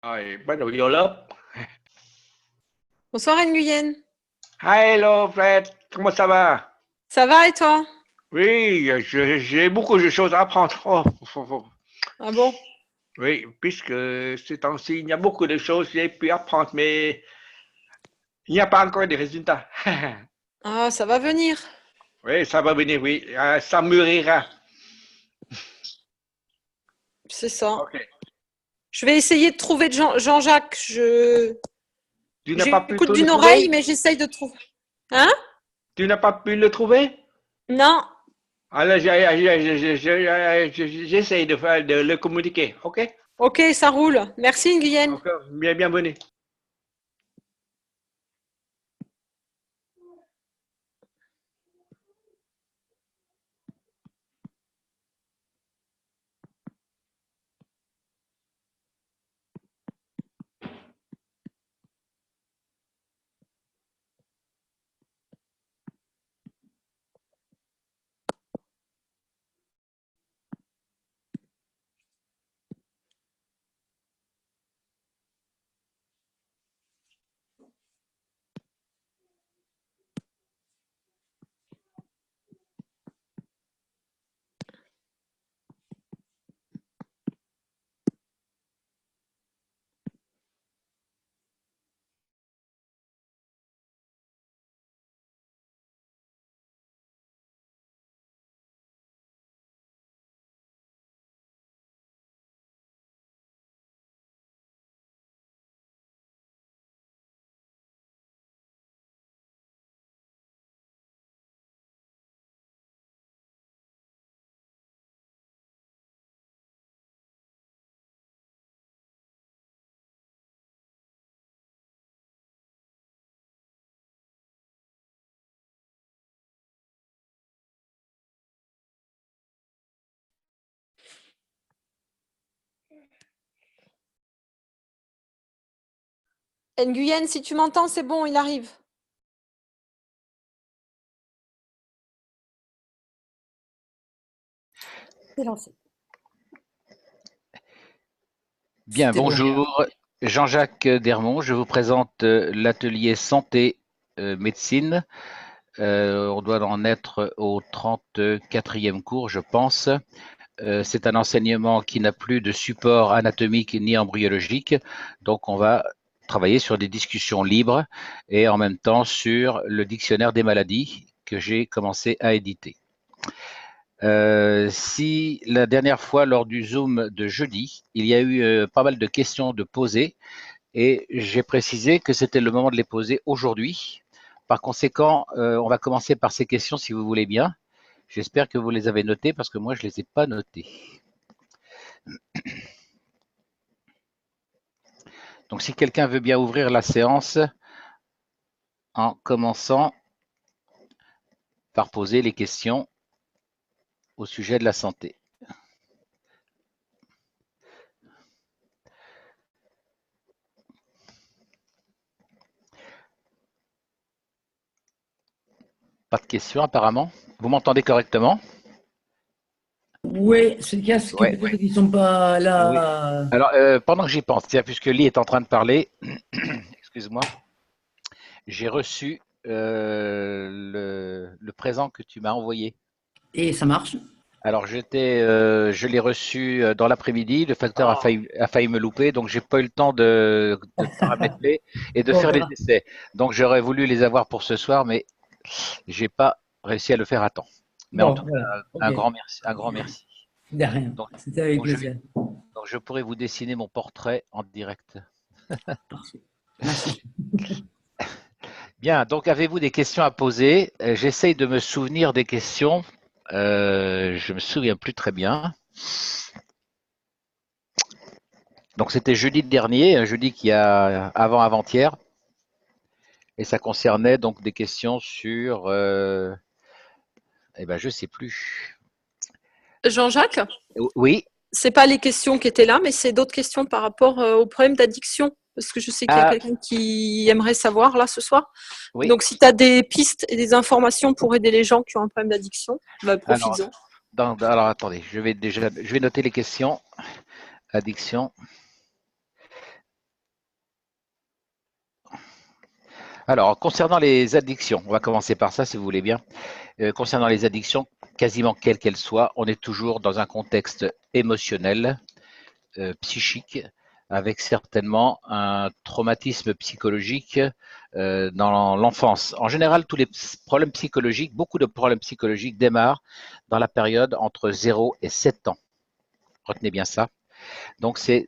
Rồi, bắt đầu vô lớp. Bonsoir Nguyen. Hello Fred, comment ça va? Ça va et toi? Oui, j'ai beaucoup de choses à apprendre. Ah bon? Oui, puisque ces temps-ci, il y a beaucoup de choses que j'ai pu apprendre, mais il n'y a pas encore de résultats. Ah, ça va venir. Oui, ça va venir, oui. Ça mûrira. C'est ça. Ok. Je vais essayer de trouver Jean-Jacques. Tu n'as pas pu J'écoute tout le d'une oreille, trouver? mais j'essaye de trouver. Hein? Tu n'as pas pu le trouver? Non. Alors, j'essaye de le communiquer, ok? Ok, ça roule. Merci Nguyen. Encore, bienvenue. Nguyen, si tu m'entends, c'est bon, il arrive. C'est lancé. Bien, bonjour. Jean-Jacques Dermont, je vous présente l'atelier santé médecine. On doit en être au 34e cours, je pense. C'est un enseignement qui n'a plus de support anatomique ni embryologique, donc on va travailler sur des discussions libres et en même temps sur le dictionnaire des maladies que j'ai commencé à éditer. Si la dernière fois, lors du Zoom de jeudi, il y a eu pas mal de questions de poser et j'ai précisé que c'était le moment de les poser aujourd'hui. Par conséquent, on va commencer par ces questions si vous voulez bien. J'espère que vous les avez notées parce que moi, je ne les ai pas notées. Donc, si quelqu'un veut bien ouvrir la séance en commençant par poser les questions au sujet de la santé. Pas de questions apparemment. Vous m'entendez correctement? Oui, c'est le casque, Ouais. peut-être qu'ils sont pas Oui. là. Alors, pendant que j'y pense, tiens, puisque Lee est en train de parler, excuse-moi, j'ai reçu le présent que tu m'as envoyé. Et ça marche. Alors, je l'ai reçu dans l'après-midi. Le facteur a failli me louper, donc j'ai pas eu le temps de paramétrer et de Bon, faire ça les va. essais. Donc, j'aurais voulu les avoir pour ce soir, mais j'ai pas réussi à le faire à temps. Mais en Bon, tout voilà. cas, Ok. un grand merci, un grand merci. De rien. Donc, C'était avec donc je, plaisir. donc je pourrais vous dessiner mon portrait en direct. Parfait. Merci. Bien, donc avez-vous des questions à poser? J'essaye de me souvenir des questions. Je me souviens plus très bien. Donc c'était jeudi dernier, un jeudi qui a avant-hier, et ça concernait donc des questions sur, eh ben je sais plus. Jean-Jacques, Oui. c'est pas les questions qui étaient là, mais c'est d'autres questions par rapport au problème d'addiction. Parce que je sais qu'il y a quelqu'un qui aimerait savoir là ce soir. Oui. Donc si tu as des pistes et des informations pour aider les gens qui ont un problème d'addiction, bah, profites-en. Alors attendez, je vais noter les questions. Addiction. Alors, concernant les addictions, on va commencer par ça si vous voulez bien. Concernant les addictions, quasiment quelles qu'elles soient, on est toujours dans un contexte émotionnel, psychique, avec certainement un traumatisme psychologique dans l'enfance. En général, tous les problèmes psychologiques, beaucoup de problèmes psychologiques démarrent dans la période entre 0 et 7 ans. Retenez bien ça. Donc, c'est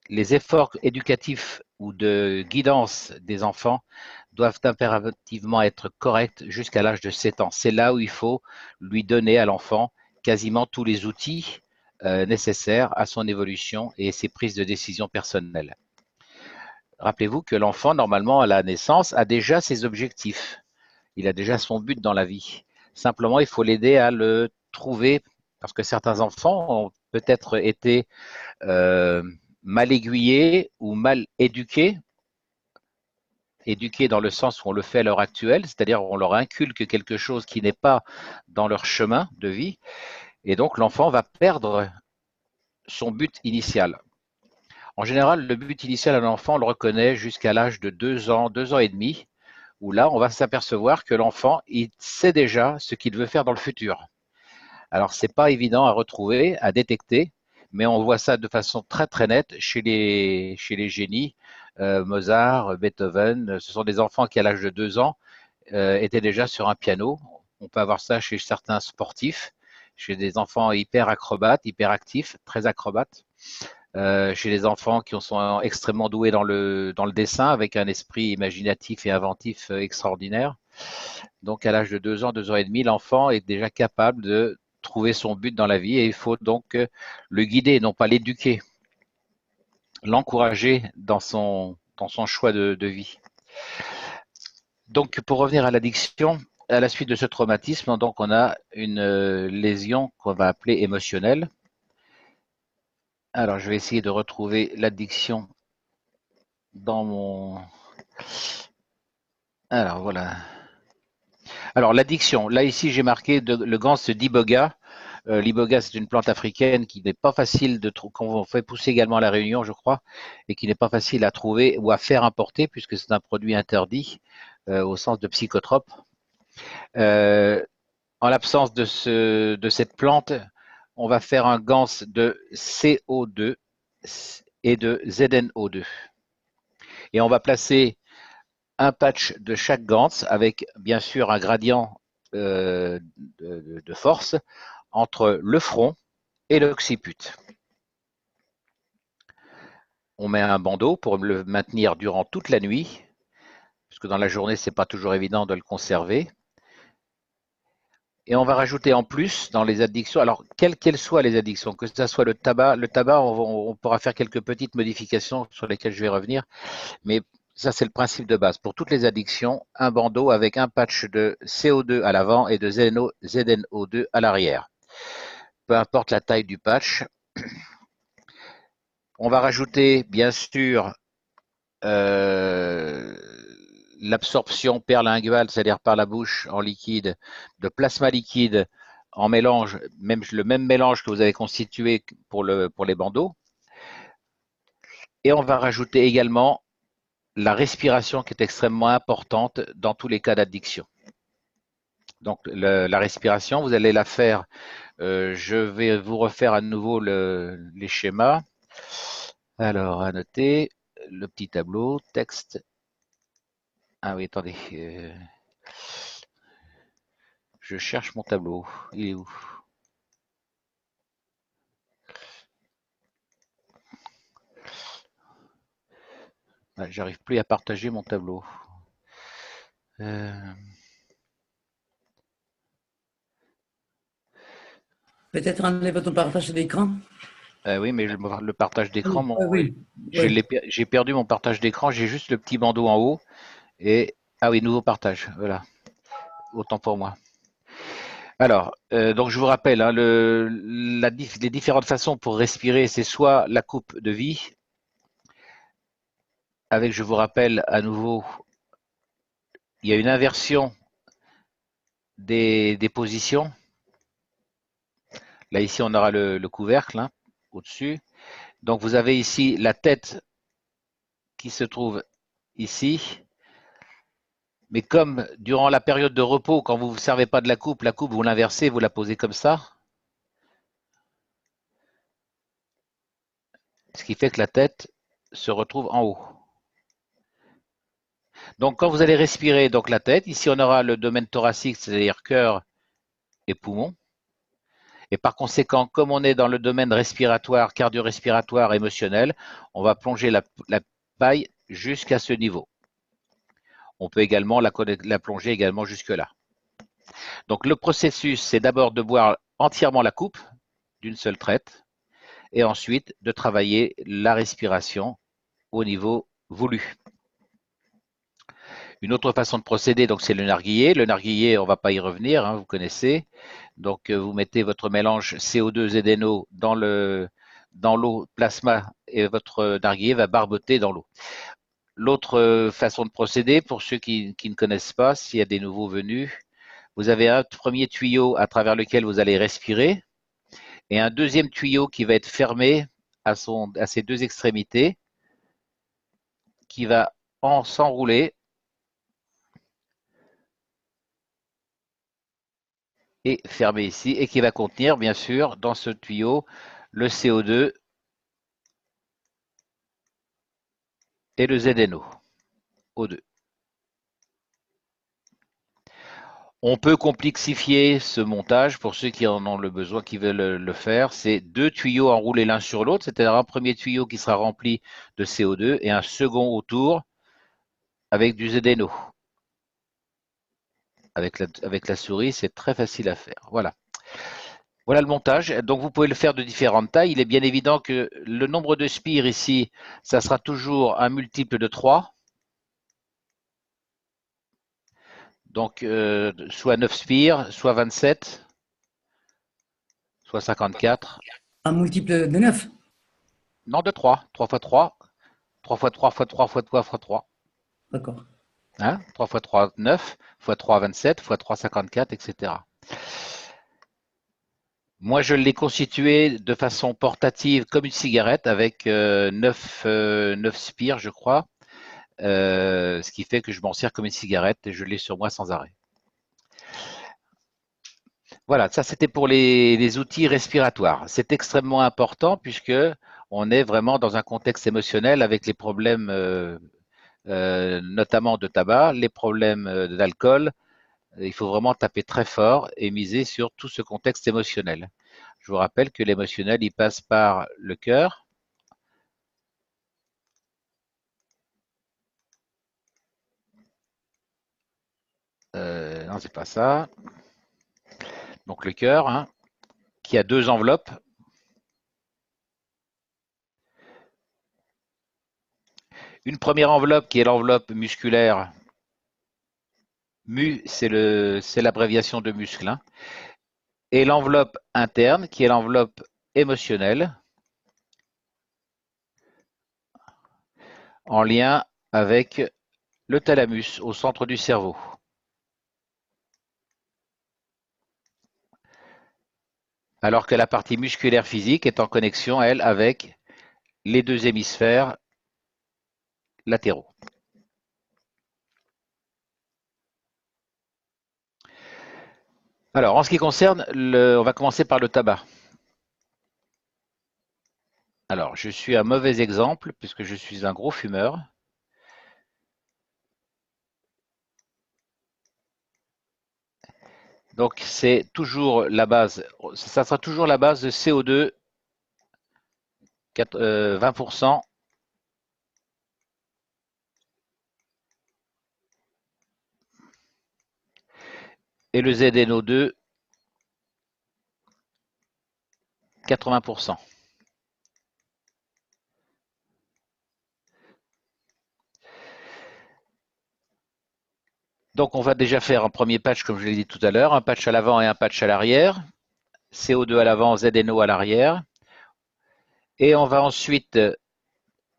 les efforts éducatifs ou de guidance des enfants doivent impérativement être corrects jusqu'à l'âge de 7 ans. C'est là où il faut lui donner à l'enfant quasiment tous les outils nécessaires à son évolution et ses prises de décision personnelles. Rappelez-vous que l'enfant, normalement, à la naissance, a déjà ses objectifs. Il a déjà son but dans la vie. Simplement, il faut l'aider à le trouver parce que certains enfants ont peut-être été mal aiguillés ou mal éduqués dans le sens où on le fait à l'heure actuelle, c'est-à-dire on leur inculque quelque chose qui n'est pas dans leur chemin de vie, et donc l'enfant va perdre son but initial. En général, le but initial d'un enfant, on le reconnaît jusqu'à l'âge de 2 ans, 2 ans et demi, où là, on va s'apercevoir que l'enfant, il sait déjà ce qu'il veut faire dans le futur. Alors, c'est pas évident à retrouver, à détecter, mais on voit ça de façon très très nette chez les génies. Mozart, Beethoven, ce sont des enfants qui, à l'âge de 2 ans, étaient déjà sur un piano. On peut avoir ça chez certains sportifs, chez des enfants hyper acrobates, hyper actifs, très acrobates. Chez les enfants qui sont extrêmement doués dans le dessin, avec un esprit imaginatif et inventif extraordinaire. Donc, à l'âge de 2 ans, 2 ans et demi, l'enfant est déjà capable de trouver son but dans la vie et il faut donc le guider, non pas l'éduquer, l'encourager dans son choix de vie. Donc, pour revenir à l'addiction, à la suite de ce traumatisme, donc on a une lésion qu'on va appeler émotionnelle. Alors, je vais essayer de retrouver l'addiction dans mon... Alors, voilà. Alors, l'addiction. Là, ici, j'ai marqué le gans d'iboga. L'iboga, c'est une plante africaine qui n'est pas facile de trouver, qu'on fait pousser également à La Réunion, je crois, et qui n'est pas facile à trouver ou à faire importer, puisque c'est un produit interdit au sens de psychotrope. En l'absence de cette plante, on va faire un gans de CO2 et de ZNO2. Et on va placer un patch de chaque gans avec bien sûr un gradient de force entre le front et l'occiput. On met un bandeau pour le maintenir durant toute la nuit, parce que dans la journée, ce n'est pas toujours évident de le conserver. Et on va rajouter en plus dans les addictions, alors quelles qu'elles soient les addictions, que ce soit le tabac, on pourra faire quelques petites modifications sur lesquelles je vais revenir, mais ça c'est le principe de base. Pour toutes les addictions, un bandeau avec un patch de CO2 à l'avant et de ZNO2 à l'arrière. Peu importe la taille du patch. On va rajouter bien sûr l'absorption perlinguale, c'est-à-dire par la bouche en liquide, de plasma liquide en mélange, le même mélange que vous avez constitué pour les bandeaux. Et on va rajouter également la respiration qui est extrêmement importante dans tous les cas d'addiction. Donc la respiration, vous allez la faire, je vais vous refaire à nouveau les schémas. Alors, à noter, le petit tableau, texte. Ah oui, attendez. Je cherche mon tableau. Il est où? J'arrive plus à partager mon tableau. Peut-être enlève ton partage d'écran. Oui, mais le partage d'écran, Oui. j'ai perdu mon partage d'écran. J'ai juste le petit bandeau en haut. Et ah oui, nouveau partage. Voilà. Autant pour moi. Alors, donc je vous rappelle, hein, les différentes façons pour respirer, c'est soit la coupe de vie, avec, je vous rappelle à nouveau, il y a une inversion des positions. Là, ici, on aura le couvercle hein, au-dessus. Donc, vous avez ici la tête qui se trouve ici. Mais comme durant la période de repos, quand vous ne vous servez pas de la coupe, vous l'inversez, vous la posez comme ça. Ce qui fait que la tête se retrouve en haut. Donc, quand vous allez respirer, donc la tête, ici on aura le domaine thoracique, c'est-à-dire cœur et poumon. Et par conséquent, comme on est dans le domaine respiratoire, cardio-respiratoire, émotionnel, on va plonger la paille jusqu'à ce niveau. On peut également la plonger également jusque-là. Donc, le processus, c'est d'abord de boire entièrement la coupe d'une seule traite et ensuite de travailler la respiration au niveau voulu. Une autre façon de procéder, donc c'est le narguilé. Le narguilé, on ne va pas y revenir, hein, vous connaissez. Donc vous mettez votre mélange CO2 ZNO dans l'eau plasma et votre narguilé va barboter dans l'eau. L'autre façon de procéder, pour ceux qui ne connaissent pas, s'il y a des nouveaux venus, vous avez un premier tuyau à travers lequel vous allez respirer et un deuxième tuyau qui va être fermé à ses deux extrémités, qui va s'enrouler et fermé ici, et qui va contenir, bien sûr, dans ce tuyau, le CO2 et le ZNO, O2. On peut complexifier ce montage pour ceux qui en ont le besoin, qui veulent le faire. C'est deux tuyaux enroulés l'un sur l'autre, c'est-à-dire un premier tuyau qui sera rempli de CO2 et un second autour avec du ZNO. Avec la souris, c'est très facile à faire. Voilà. Voilà le montage. Donc, vous pouvez le faire de différentes tailles. Il est bien évident que le nombre de spires ici, ça sera toujours un multiple de 3. Donc, soit 9 spires, soit 27, soit 54. Un multiple de 9. Non, de 3. 3 fois 3. 3 fois 3 fois 3 fois 3 fois 3. D'accord. Hein? 3 fois 3, 9. Fois 3, 27. Fois 3, 54, etc. Moi, je l'ai constitué de façon portative comme une cigarette avec 9 spires, je crois. Ce qui fait que je m'en sers comme une cigarette et je l'ai sur moi sans arrêt. Voilà, ça c'était pour les outils respiratoires. C'est extrêmement important puisque on est vraiment dans un contexte émotionnel avec les problèmes notamment de tabac, les problèmes d'alcool. Il faut vraiment taper très fort et miser sur tout ce contexte émotionnel. Je vous rappelle que l'émotionnel, il passe par le cœur, non, c'est pas ça. Donc le cœur, hein, qui a deux enveloppes. Une première enveloppe qui est l'enveloppe musculaire. Mu, c'est l'abréviation de muscle. Hein. Et l'enveloppe interne qui est l'enveloppe émotionnelle en lien avec le thalamus au centre du cerveau. Alors que la partie musculaire physique est en connexion, elle, avec les deux hémisphères latéraux. Alors, en ce qui concerne, on va commencer par le tabac. Alors, je suis un mauvais exemple puisque je suis un gros fumeur. Donc, c'est toujours la base, ça sera toujours la base de CO2, 20%. Et le ZNO2, 80%. Donc, on va déjà faire un premier patch, comme je l'ai dit tout à l'heure, un patch à l'avant et un patch à l'arrière. CO2 à l'avant, ZNO à l'arrière. Et on va ensuite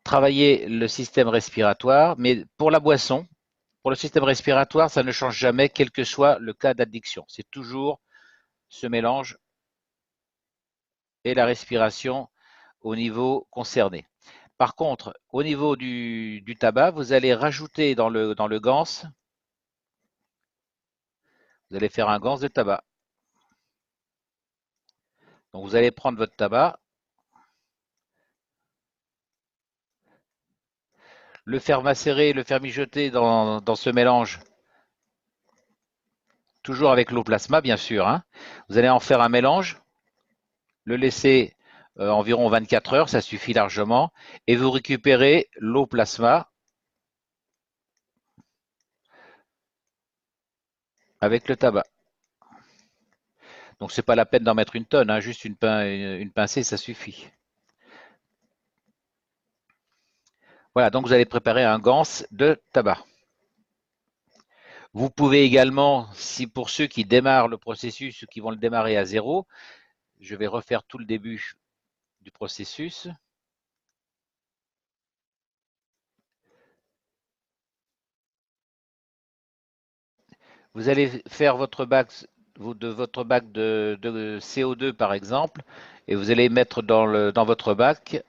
travailler le système respiratoire, mais pour la boisson, pour le système respiratoire, ça ne change jamais, quel que soit le cas d'addiction. C'est toujours ce mélange et la respiration au niveau concerné. Par contre, au niveau du tabac, vous allez rajouter dans le GANS Vous allez faire un ganse de tabac. Donc vous allez prendre votre tabac, le faire macérer, le faire mijoter dans ce mélange, toujours avec l'eau plasma bien sûr, hein. Vous allez en faire un mélange, le laisser environ 24 heures, ça suffit largement, et vous récupérez l'eau plasma avec le tabac. Donc c'est pas la peine d'en mettre une tonne, hein, juste une pincée, ça suffit. Voilà, donc vous allez préparer un ganse de tabac. Vous pouvez également, si pour ceux qui démarrent le processus ou qui vont le démarrer à zéro, je vais refaire tout le début du processus. Vous allez faire votre bac de CO2 par exemple, et vous allez mettre dans votre bac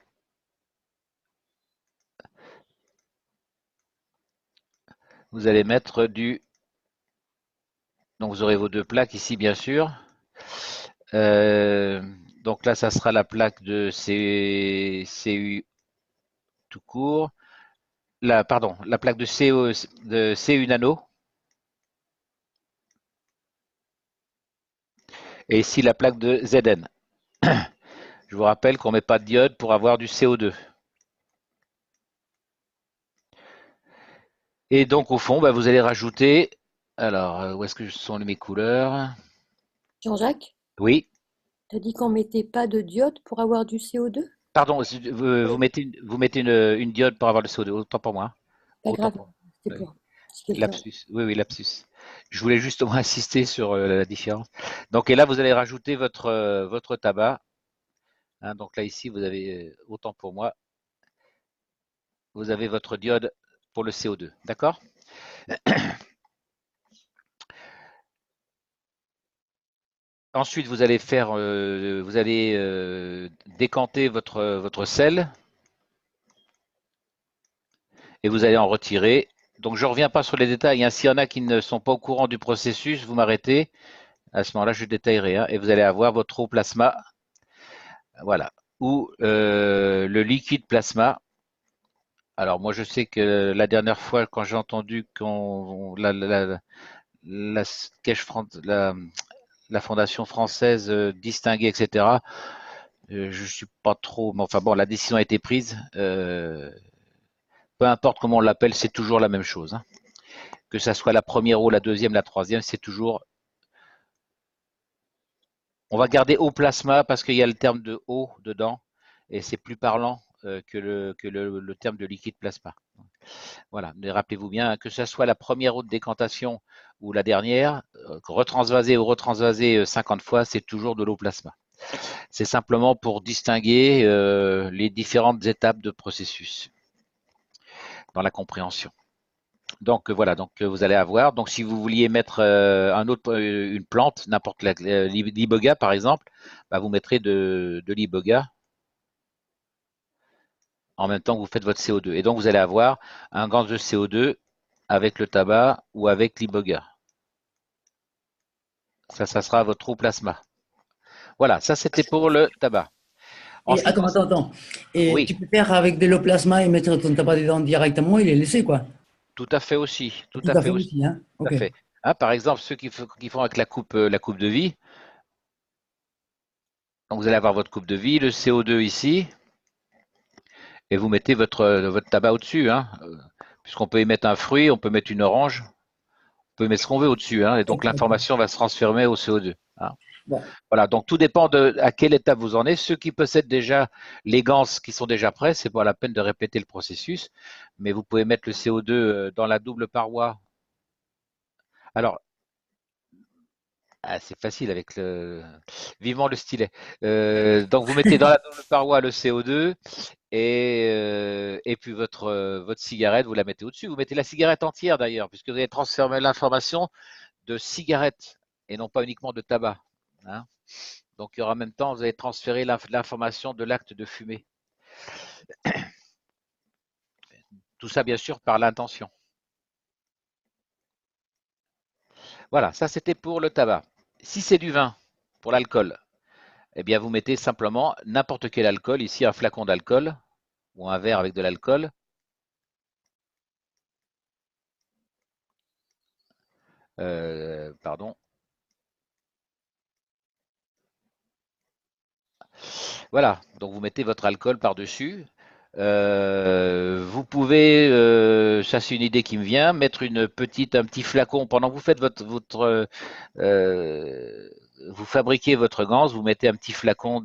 vous allez mettre donc vous aurez vos deux plaques ici bien sûr. Donc là, ça sera la plaque de CU tout court. La plaque de CU nano. Et ici, la plaque de ZN. Je vous rappelle qu'on ne met pas de diode pour avoir du CO2. Et donc, au fond, vous allez rajouter. Alors, où est-ce que sont mes couleurs? Jean-Jacques, Oui. tu as dit qu'on mettait pas de diode pour avoir du CO2? Pardon, vous mettez une diode pour avoir le CO2. Autant pour moi. Pas Autant grave, pour moi. c'est Oui. pour si quelqu'un. Lapsus. Oui, lapsus. Je voulais justement insister sur la différence. Donc, et là, vous allez rajouter votre tabac. Hein, donc là, ici, vous avez, autant pour moi, vous avez votre diode pour le CO2. D'accord? Ensuite, vous allez décanter votre sel et vous allez en retirer. Donc, je ne reviens pas sur les détails, hein. S'il y en a qui ne sont pas au courant du processus, vous m'arrêtez. À ce moment-là, je détaillerai, hein, et vous allez avoir votre eau plasma, voilà, ou le liquide plasma. Alors, moi, je sais que la dernière fois, quand j'ai entendu qu'on la, la Fondation française distinguait, etc. Je suis pas trop, mais enfin bon, la décision a été prise. Peu importe comment on l'appelle, c'est toujours la même chose, hein. Que ça soit la première eau, la deuxième, la troisième, c'est toujours. On va garder eau plasma parce qu'il y a le terme de eau dedans et c'est plus parlant que le terme de liquide plasma. Voilà, mais rappelez-vous bien, hein, que ce soit la première eau de décantation ou la dernière, retransvasée ou retransvasée 50 fois, c'est toujours de l'eau plasma. C'est simplement pour distinguer les différentes étapes de processus dans la compréhension. Donc voilà, donc vous allez avoir. Donc si vous vouliez mettre une plante, n'importe l'iboga par exemple, vous mettrez de l'iboga en même temps que vous faites votre CO2. Et donc vous allez avoir un gaz de CO2 avec le tabac ou avec l'iboga. Ça sera votre eau plasma. Voilà, ça c'était pour le tabac. Et Ensuite, attends. Et oui, tu peux faire avec de l'eau plasma et mettre ton tabac dedans directement et les laisser, quoi. tout à fait aussi, tout Tout à à fait fait aussi, aussi, hein. tout à Ok. fait. Hein, par exemple, ceux qui font avec la coupe de vie, donc vous allez avoir votre coupe de vie, le CO2 ici, et vous mettez votre tabac au-dessus, hein, puisqu'on peut y mettre un fruit, on peut mettre une orange, on peut mettre ce qu'on veut au-dessus, hein, et donc l'information va se transformer au CO2. Hein. Bon. Voilà, donc tout dépend de à quelle étape vous en êtes. Ceux qui possèdent déjà les ganses qui sont déjà prêts, c'est pas la peine de répéter le processus, mais vous pouvez mettre le CO2 dans la double paroi. Alors, c'est facile avec vivement le stylet. Donc vous mettez dans la double paroi le CO2 et puis votre cigarette, vous la mettez au-dessus. Vous mettez la cigarette entière d'ailleurs, puisque vous allez transformer l'information de cigarette et non pas uniquement de tabac. Hein. Donc en même temps, vous allez transférer l'information de l'acte de fumer. Tout ça, bien sûr, par l'intention. Voilà, ça c'était pour le tabac. Si c'est du vin, pour l'alcool, eh bien vous mettez simplement n'importe quel alcool, ici un flacon d'alcool ou un verre avec de l'alcool. Pardon. Voilà, donc vous mettez votre alcool par-dessus. Vous pouvez, ça c'est une idée qui me vient, mettre un petit flacon pendant que vous faites vous fabriquez votre ganse, vous mettez un petit flacon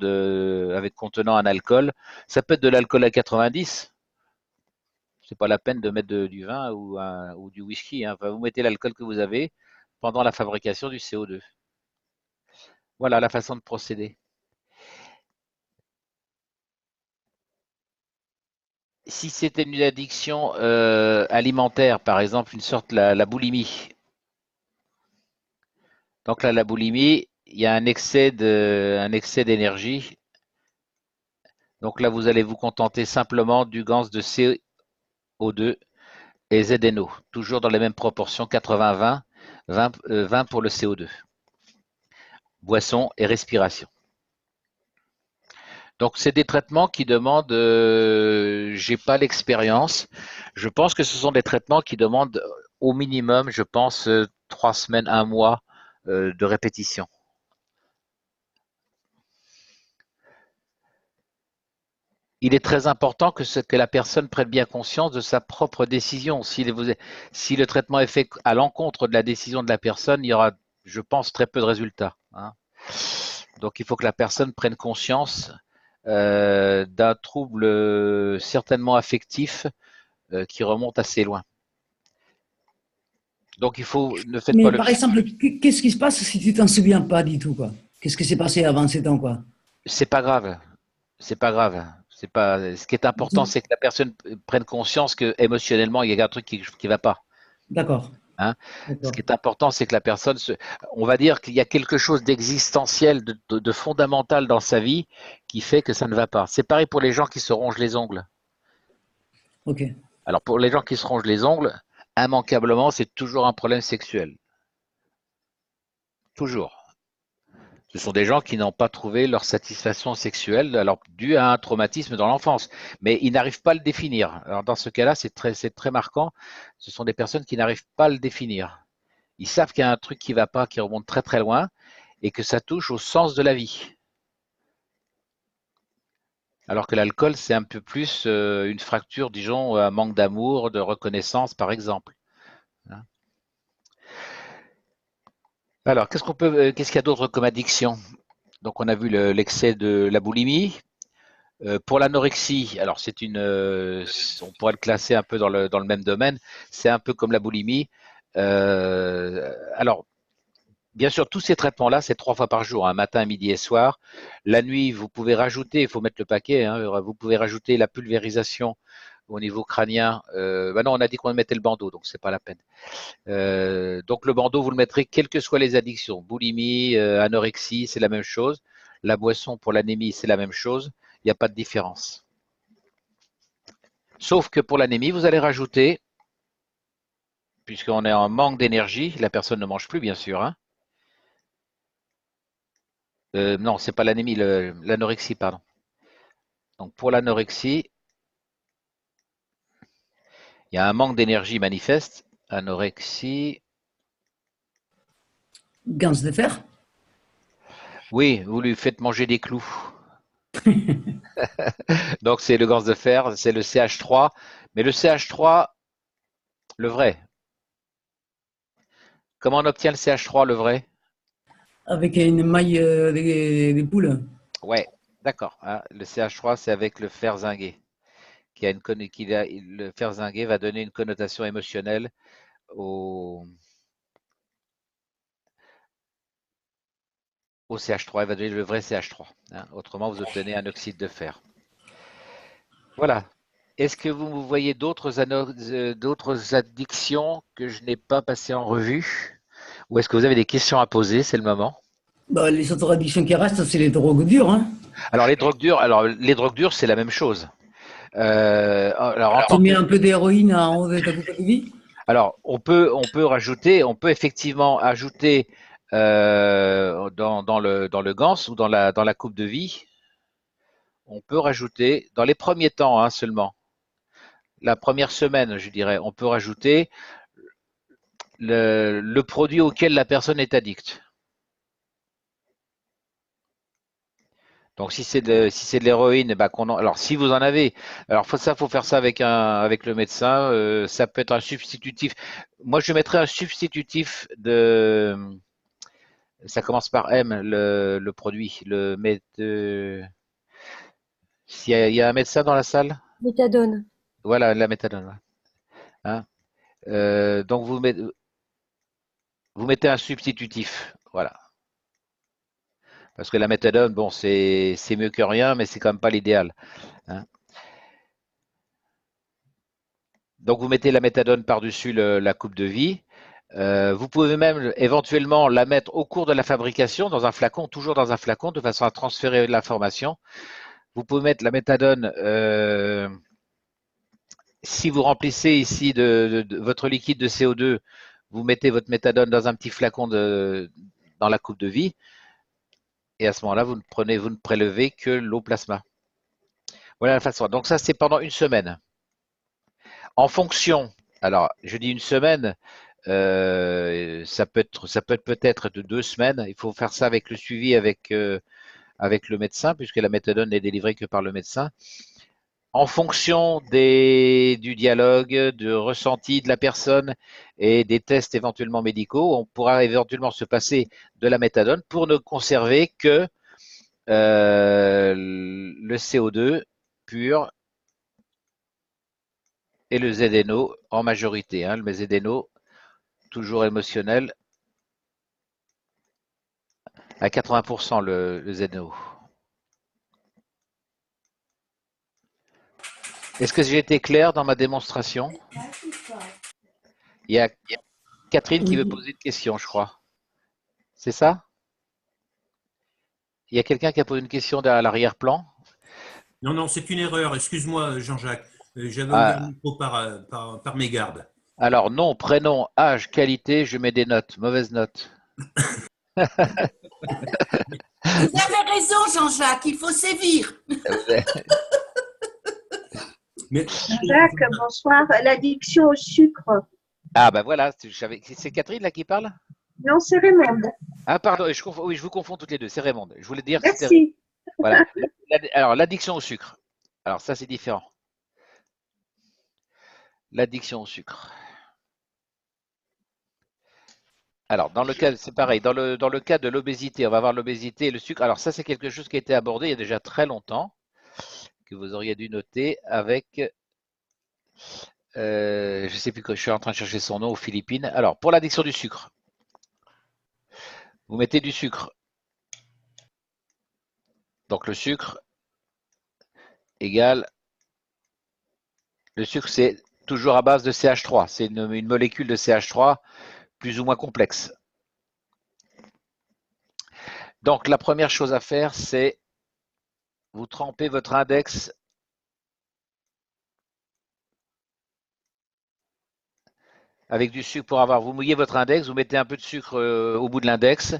avec contenant un alcool. Ça peut être de l'alcool à 90. C'est pas la peine de mettre du vin ou du whisky, hein. Enfin, vous mettez l'alcool que vous avez pendant la fabrication du CO2. Voilà la façon de procéder. Si c'était une addiction alimentaire, par exemple, une sorte la boulimie. Donc là, la boulimie, il y a un excès d'énergie. Donc là, vous allez vous contenter simplement du GANS de CO2 et ZNO, toujours dans les mêmes proportions, 80-20, 20 pour le CO2. Boisson et respiration. Donc, c'est des traitements qui demandent, j'ai pas l'expérience. Je pense que ce sont des traitements qui demandent au minimum, je pense, 3 semaines, 1 mois de répétition. Il est très important que la personne prenne bien conscience de sa propre décision. Si le traitement est fait à l'encontre de la décision de la personne, il y aura, je pense, très peu de résultats, hein. Donc, il faut que la personne prenne conscience d'un trouble certainement affectif qui remonte assez loin. Donc, ne faites pas Mais le. par exemple, qu'est-ce qui se passe si tu t'en souviens pas du tout, quoi? Qu'est-ce qui s'est passé avant ces temps, quoi? C'est pas grave. C'est pas grave. C'est pas. Ce qui est important, c'est que la personne prenne conscience que émotionnellement, il y a un truc qui va pas. D'accord. Hein. Ce qui D'accord. est important, c'est que la personne on va dire qu'il y a quelque chose d'existentiel, de fondamental dans sa vie qui fait que ça ne va pas. C'est pareil pour les gens qui se rongent les ongles. Ok. Alors pour les gens qui se rongent les ongles, immanquablement, c'est toujours un problème sexuel. Toujours. Ce sont des gens qui n'ont pas trouvé leur satisfaction sexuelle, alors dû à un traumatisme dans l'enfance, mais ils n'arrivent pas à le définir. Alors dans ce cas-là, c'est très marquant. Ce sont des personnes qui n'arrivent pas à le définir. Ils savent qu'il y a un truc qui ne va pas, qui remonte très loin, et que ça touche au sens de la vie. Alors que l'alcool, c'est un peu plus une fracture, disons, un manque d'amour, de reconnaissance, par exemple. Alors, qu'est-ce qu'il y a d'autre comme addiction? Donc, on a vu l'excès de la boulimie. Pour l'anorexie, alors on pourrait le classer un peu dans le même domaine. C'est un peu comme la boulimie. Alors, bien sûr, tous ces traitements-là, c'est 3 fois par jour, hein, matin, midi et soir. La nuit, vous pouvez rajouter, il faut mettre le paquet, hein, vous pouvez rajouter la pulvérisation au niveau crânien. Non, on a dit qu'on mettait le bandeau, donc c'est pas la peine. Donc le bandeau, vous le mettrez quelles que soient les addictions. Boulimie, anorexie, c'est la même chose. La boisson pour l'anémie, c'est la même chose. Il n'y a pas de différence. Sauf que pour l'anémie, vous allez rajouter, puisqu'on est en manque d'énergie, la personne ne mange plus, bien sûr, hein. Non, c'est pas l'anémie, l'anorexie, pardon. Donc pour l'anorexie, il y a un manque d'énergie manifeste. Anorexie. Gans de fer? Oui, vous lui faites manger des clous. Donc c'est le gans de fer, c'est le CH3. Mais le CH3, le vrai. Comment on obtient le CH3, le vrai? Avec une maille des poules. Ouais, d'accord, hein. Le CH3, c'est avec le fer zingué. Le fer zingué va donner une connotation émotionnelle au CH3. Il va donner le vrai CH3, hein. Autrement, vous obtenez un oxyde de fer. Voilà. Est-ce que vous voyez d'autres addictions que je n'ai pas passées en revue? Ou est-ce que vous avez des questions à poser? C'est le moment. Bah, les autres addictions qui restent, c'est les drogues dures, hein. Alors les drogues dures, c'est la même chose. Alors en Tu tant mets que un peu d'héroïne en haut de ta coupe de vie? Alors, on peut effectivement ajouter dans le GANS ou dans la coupe de vie, on peut rajouter, dans les premiers temps seulement, la première semaine, je dirais, on peut rajouter le produit auquel la personne est addicte. Donc si c'est de l'héroïne, alors si vous en avez, alors faut faire ça avec le médecin. Ça peut être un substitutif. Moi, je mettrais un substitutif ça commence par M, le produit. Il y a un médecin dans la salle? Méthadone. Voilà, la méthadone. Ouais. Hein. Donc vous mettez un substitutif. Voilà. Parce que la méthadone, bon, c'est mieux que rien, mais c'est quand même pas l'idéal. Hein. Donc vous mettez la méthadone par-dessus la coupe de vie. Vous pouvez même éventuellement la mettre au cours de la fabrication dans un flacon, toujours dans un flacon, de façon à transférer l'information. Vous pouvez mettre la méthadone, si vous remplissez ici de votre liquide de CO2, vous mettez votre méthadone dans un petit flacon dans la coupe de vie, et à ce moment-là, vous ne prélevez que l'eau plasma. Voilà la façon. Donc ça, c'est pendant une semaine. En fonction, alors je dis une semaine, ça peut être peut-être de 2 semaines. Il faut faire ça avec le suivi avec le médecin, puisque la méthadone n'est délivrée que par le médecin. En fonction du dialogue, du ressenti de la personne et des tests éventuellement médicaux, on pourra éventuellement se passer de la méthadone pour ne conserver que le CO2 pur et le ZNO en majorité. Le ZNO, toujours émotionnel, à 80% le ZNO. Est-ce que j'ai été clair dans ma démonstration? Il y a Catherine qui veut poser une question, je crois. C'est ça? Il y a quelqu'un qui a posé une question à l'arrière-plan? Non, non, c'est une erreur. Excuse-moi, Jean-Jacques. J'avais ouvert le micro par mégarde. Alors, nom, prénom, âge, qualité, je mets des notes. Mauvaise note. Vous avez raison, Jean-Jacques, il faut sévir. Jacques, bonsoir. L'addiction au sucre. Ah ben voilà, c'est Catherine là qui parle? Non, c'est Raymond. Ah pardon, oui, je vous confonds toutes les deux, c'est Raymond. Je voulais dire que c'était... Merci. Voilà. Alors, l'addiction au sucre. Alors ça, c'est différent. L'addiction au sucre. Alors, dans le cas, c'est pareil. Dans le cas de l'obésité, on va voir l'obésité et le sucre. Alors ça, c'est quelque chose qui a été abordé il y a déjà très longtemps, que vous auriez dû noter avec... je ne sais plus que je suis en train de chercher son nom aux Philippines. Alors, pour l'addiction du sucre, vous mettez du sucre. Donc le sucre égale... Le sucre, c'est toujours à base de CH3. C'est une molécule de CH3 plus ou moins complexe. Donc la première chose à faire, c'est vous trempez votre index avec du sucre pour avoir. Vous mouillez votre index, vous mettez un peu de sucre au bout de l'index.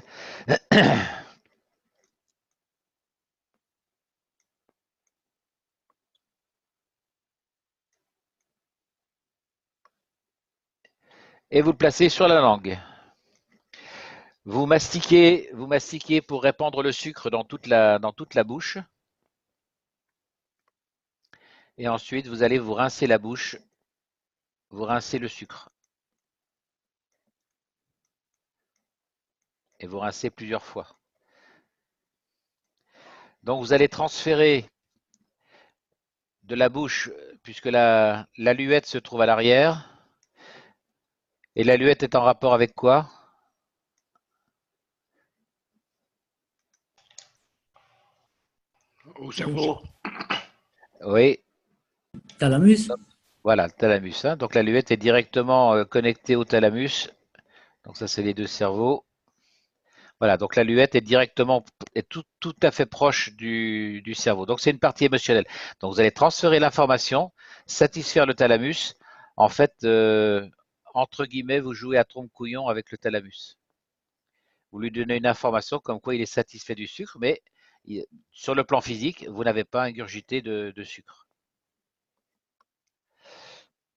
Et vous le placez sur la langue. Vous mastiquez pour répandre le sucre dans toute la bouche. Et ensuite, vous allez vous rincer la bouche, vous rincez le sucre. Et vous rincez plusieurs fois. Donc, vous allez transférer de la bouche, puisque la luette se trouve à l'arrière. Et la luette est en rapport avec quoi? Au cerveau. Oui. Thalamus. Voilà, le thalamus. Donc la luette est directement connectée au thalamus. Donc ça, c'est les deux cerveaux. Voilà, donc la luette est tout à fait proche du cerveau. Donc c'est une partie émotionnelle. Donc vous allez transférer l'information, satisfaire le thalamus. En fait, entre guillemets, vous jouez à trompe-couillon avec le thalamus. Vous lui donnez une information comme quoi il est satisfait du sucre, mais sur le plan physique, vous n'avez pas ingurgité de sucre.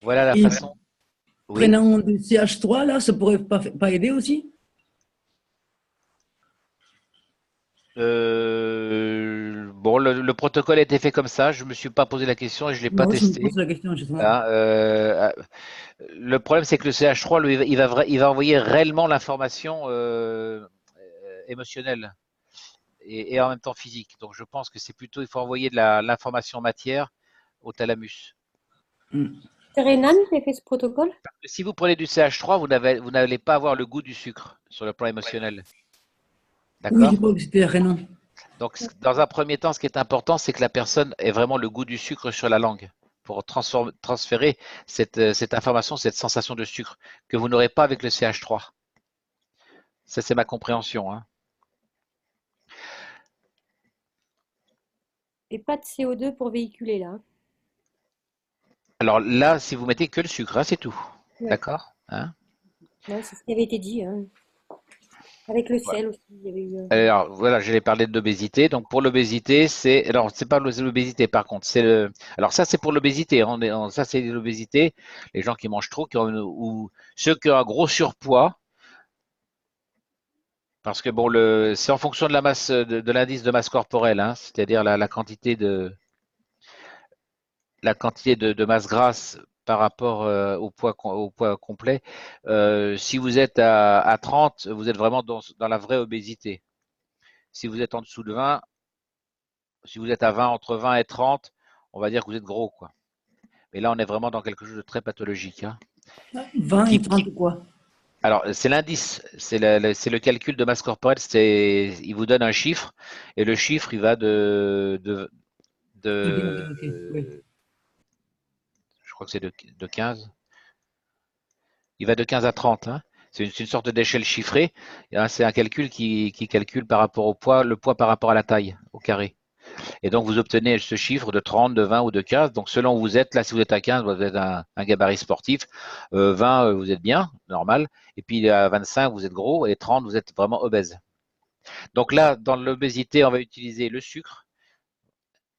Voilà la façon. Oui. Prenant du CH3, là, ça pourrait pas aider aussi? Bon, le protocole a été fait comme ça. Je ne me suis pas posé la question et je ne l'ai pas testé. Je me pose la question, justement. Le problème, c'est que le CH3, lui, il va envoyer réellement l'information émotionnelle et en même temps physique. Donc, je pense que c'est plutôt, il faut envoyer de l'information matière au thalamus. C'est Renan qui a fait ce protocole? Si vous prenez du CH3, vous n'allez pas avoir le goût du sucre sur le plan émotionnel. D'accord? Oui, je crois que c'était Renan. Donc, dans un premier temps, ce qui est important, c'est que la personne ait vraiment le goût du sucre sur la langue pour transférer cette information, cette sensation de sucre que vous n'aurez pas avec le CH3. Ça, c'est ma compréhension. Hein. Et pas de CO2 pour véhiculer là. Alors là, si vous mettez que le sucre, hein, c'est tout. Ouais. D'accord, hein? Ouais, c'est ce qui avait été dit. Hein. Avec le sel aussi, il y avait eu. Alors voilà, j'allais parler d'obésité. Donc pour l'obésité, c'est pas l'obésité par contre, alors ça c'est pour l'obésité. Ça c'est l'obésité. Les gens qui mangent trop, ou ceux qui ont un gros surpoids. Parce que bon, c'est en fonction de la masse, de l'indice de masse corporelle, hein, c'est-à-dire la quantité de masse grasse par rapport au poids complet. Si vous êtes à 30, vous êtes vraiment dans la vraie obésité. Si vous êtes en dessous de 20, si vous êtes à 20, entre 20 et 30, on va dire que vous êtes gros, quoi. Mais là, on est vraiment dans quelque chose de très pathologique. Hein. 20 et 30 quoi? Alors, c'est l'indice, c'est le calcul de masse corporelle. Il vous donne un chiffre, et le chiffre, il va okay, oui. Je crois que c'est de 15. Il va de 15 à 30. Hein. C'est une sorte d'échelle chiffrée. C'est un calcul qui calcule par rapport au poids, le poids par rapport à la taille, au carré. Et donc, vous obtenez ce chiffre de 30, de 20 ou de 15. Donc, selon où vous êtes, là, si vous êtes à 15, vous êtes un gabarit sportif. 20, vous êtes bien, normal. Et puis, à 25, vous êtes gros. Et 30, vous êtes vraiment obèse. Donc là, dans l'obésité, on va utiliser le sucre.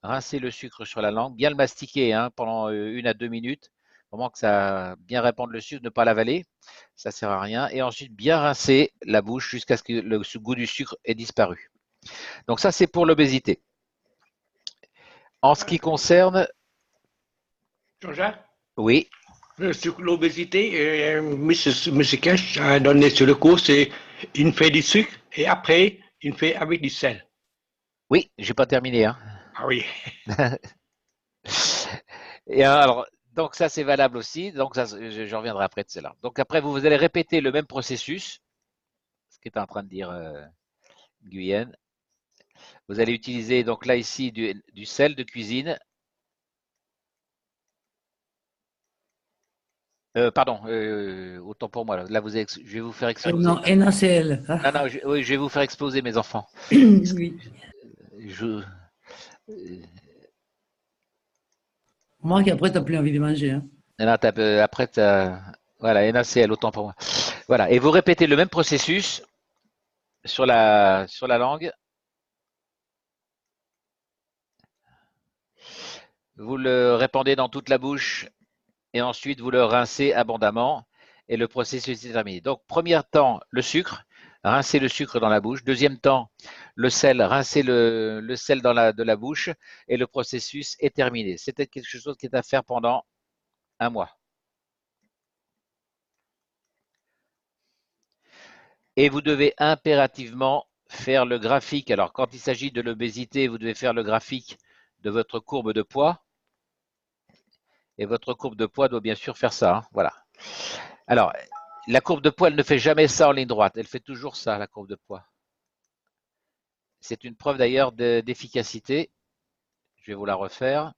Rincer le sucre sur la langue. Bien le mastiquer hein, pendant 1 à 2 minutes. Vraiment que ça bien répandre le sucre, ne pas l'avaler, ça ne sert à rien. Et ensuite, bien rincer la bouche jusqu'à ce que le goût du sucre ait disparu. Donc ça, c'est pour l'obésité. En ce qui concerne… Jean-Jacques? Oui. Sur l'obésité, M. Cash a donné sur le cours, c'est une fait du sucre et après, une fait avec du sel. Oui, je n'ai pas terminé. Hein. Ah oui. Et alors… Donc ça, c'est valable aussi. Donc ça, je reviendrai après de cela. Donc après, vous allez répéter le même processus, ce qu'est en train de dire Guyenne. Vous allez utiliser donc là ici du sel de cuisine. Pardon, autant pour moi. Là, je vais vous faire exploser. Non, NaCl. Non, oui, je vais vous faire exploser mes enfants. Oui. Moi, après, tu n'as plus envie de manger. Hein. Non, après, voilà, NaCl, autant pour moi. Voilà, et vous répétez le même processus sur la langue. Vous le répandez dans toute la bouche et ensuite vous le rincez abondamment et le processus est terminé. Donc, premier temps, le sucre, rincez le sucre dans la bouche. Deuxième temps, le sel, rincez le sel de la bouche et le processus est terminé. C'était quelque chose qui est à faire pendant 1 mois. Et vous devez impérativement faire le graphique. Alors, quand il s'agit de l'obésité, vous devez faire le graphique de votre courbe de poids. Et votre courbe de poids doit bien sûr faire ça. Hein, voilà. Alors, la courbe de poids, elle ne fait jamais ça en ligne droite. Elle fait toujours ça, la courbe de poids. C'est une preuve d'ailleurs d'efficacité. Je vais vous la refaire.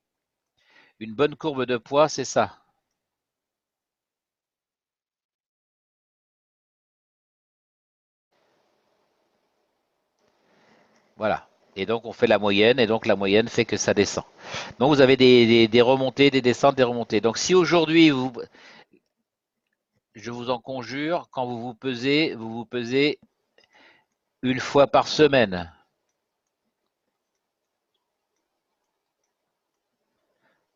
Une bonne courbe de poids, c'est ça. Voilà. Et donc, on fait la moyenne, et donc la moyenne fait que ça descend. Donc, vous avez des remontées, des descentes, des remontées. Donc, si aujourd'hui, je vous en conjure, quand vous vous pesez une fois par semaine.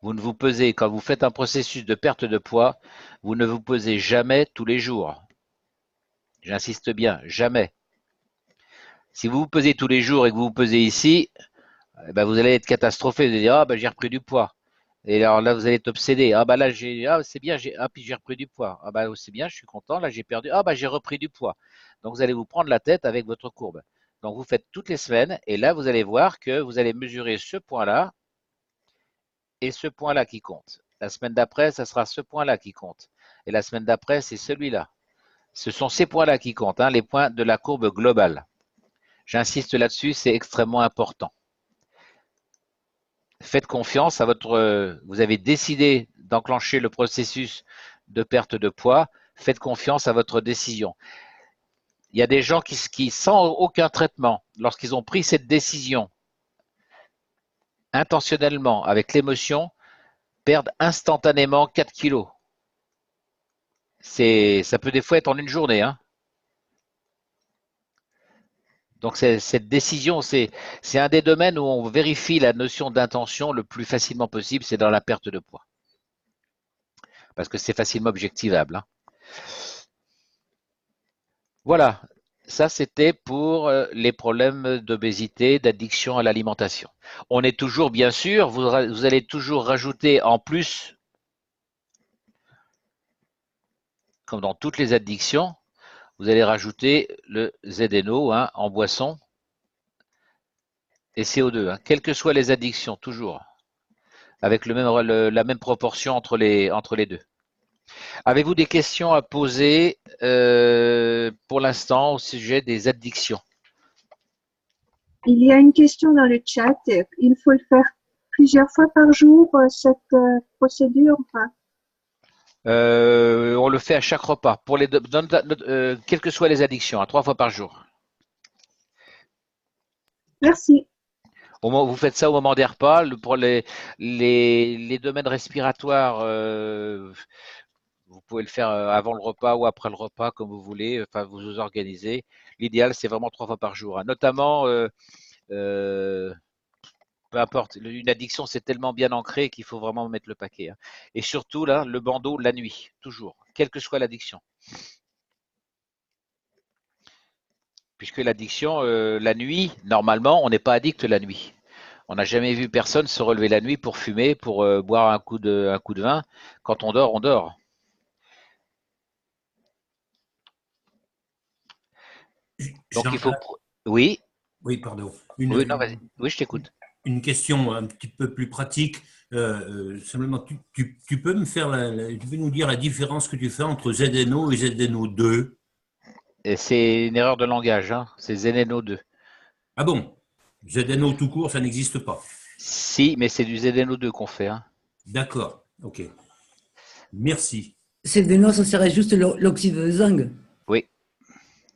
Vous ne vous pesez, quand vous faites un processus de perte de poids, vous ne vous pesez jamais tous les jours. J'insiste bien, jamais. Si vous vous pesez tous les jours et que vous vous pesez ici, eh ben vous allez être catastrophé. Vous allez dire, ah ben j'ai repris du poids. Et alors là, vous allez être obsédé. Ah ben là, c'est bien, puis j'ai repris du poids. Ah ben c'est bien, je suis content, là j'ai perdu. Ah ben j'ai repris du poids. Donc vous allez vous prendre la tête avec votre courbe. Donc vous faites toutes les semaines et là, vous allez voir que vous allez mesurer ce point-là et ce point-là qui compte. La semaine d'après, ça sera ce point-là qui compte. Et la semaine d'après, c'est celui-là. Ce sont ces points-là qui comptent, hein, les points de la courbe globale. J'insiste là-dessus, c'est extrêmement important. Faites confiance à votre... vous avez décidé d'enclencher le processus de perte de poids. Faites confiance à votre décision. Il y a des gens qui sans aucun traitement, lorsqu'ils ont pris cette décision intentionnellement, avec l'émotion, perdent instantanément 4 kilos. Ça peut des fois être en une journée. Hein. Donc cette décision, c'est un des domaines où on vérifie la notion d'intention le plus facilement possible, c'est dans la perte de poids. Parce que c'est facilement objectivable. Hein. Voilà, ça c'était pour les problèmes d'obésité, d'addiction à l'alimentation. On est toujours, bien sûr, vous allez toujours rajouter en plus, comme dans toutes les addictions, vous allez rajouter le ZNO hein, en boisson et CO2, hein, quelles que soient les addictions, toujours, avec la même proportion entre les deux. Avez-vous des questions à poser pour l'instant au sujet des addictions? Il y a une question dans le chat. Il faut le faire plusieurs fois par jour, cette procédure? On le fait à chaque repas, pour quelles que soient les addictions, 3 fois par jour. Merci. Vous faites ça au moment des repas. Pour les domaines respiratoires, vous pouvez le faire avant le repas ou après le repas, comme vous voulez. Enfin, vous vous organisez. L'idéal, c'est vraiment 3 fois par jour. Hein. Notamment, peu importe, une addiction, c'est tellement bien ancré qu'il faut vraiment mettre le paquet. Hein. Et surtout, là, le bandeau, la nuit, toujours, quelle que soit l'addiction. Puisque l'addiction, la nuit, normalement, on n'est pas addict la nuit. On n'a jamais vu personne se relever la nuit pour fumer, pour boire un coup de vin. Quand on dort, on dort. Donc il faut. Oui. Oui, pardon. Oui, non, vas-y. Oui, je t'écoute. Une question un petit peu plus pratique. Simplement, tu peux me faire tu peux nous dire la différence que tu fais entre ZNO et ZNO2? C'est une erreur de langage, hein. C'est ZNO2. Ah bon? ZNO tout court, ça n'existe pas? Si, mais c'est du ZNO2 qu'on fait. Hein. D'accord, ok. Merci. ZNO, ça serait juste l'oxyde de zinc. Oui.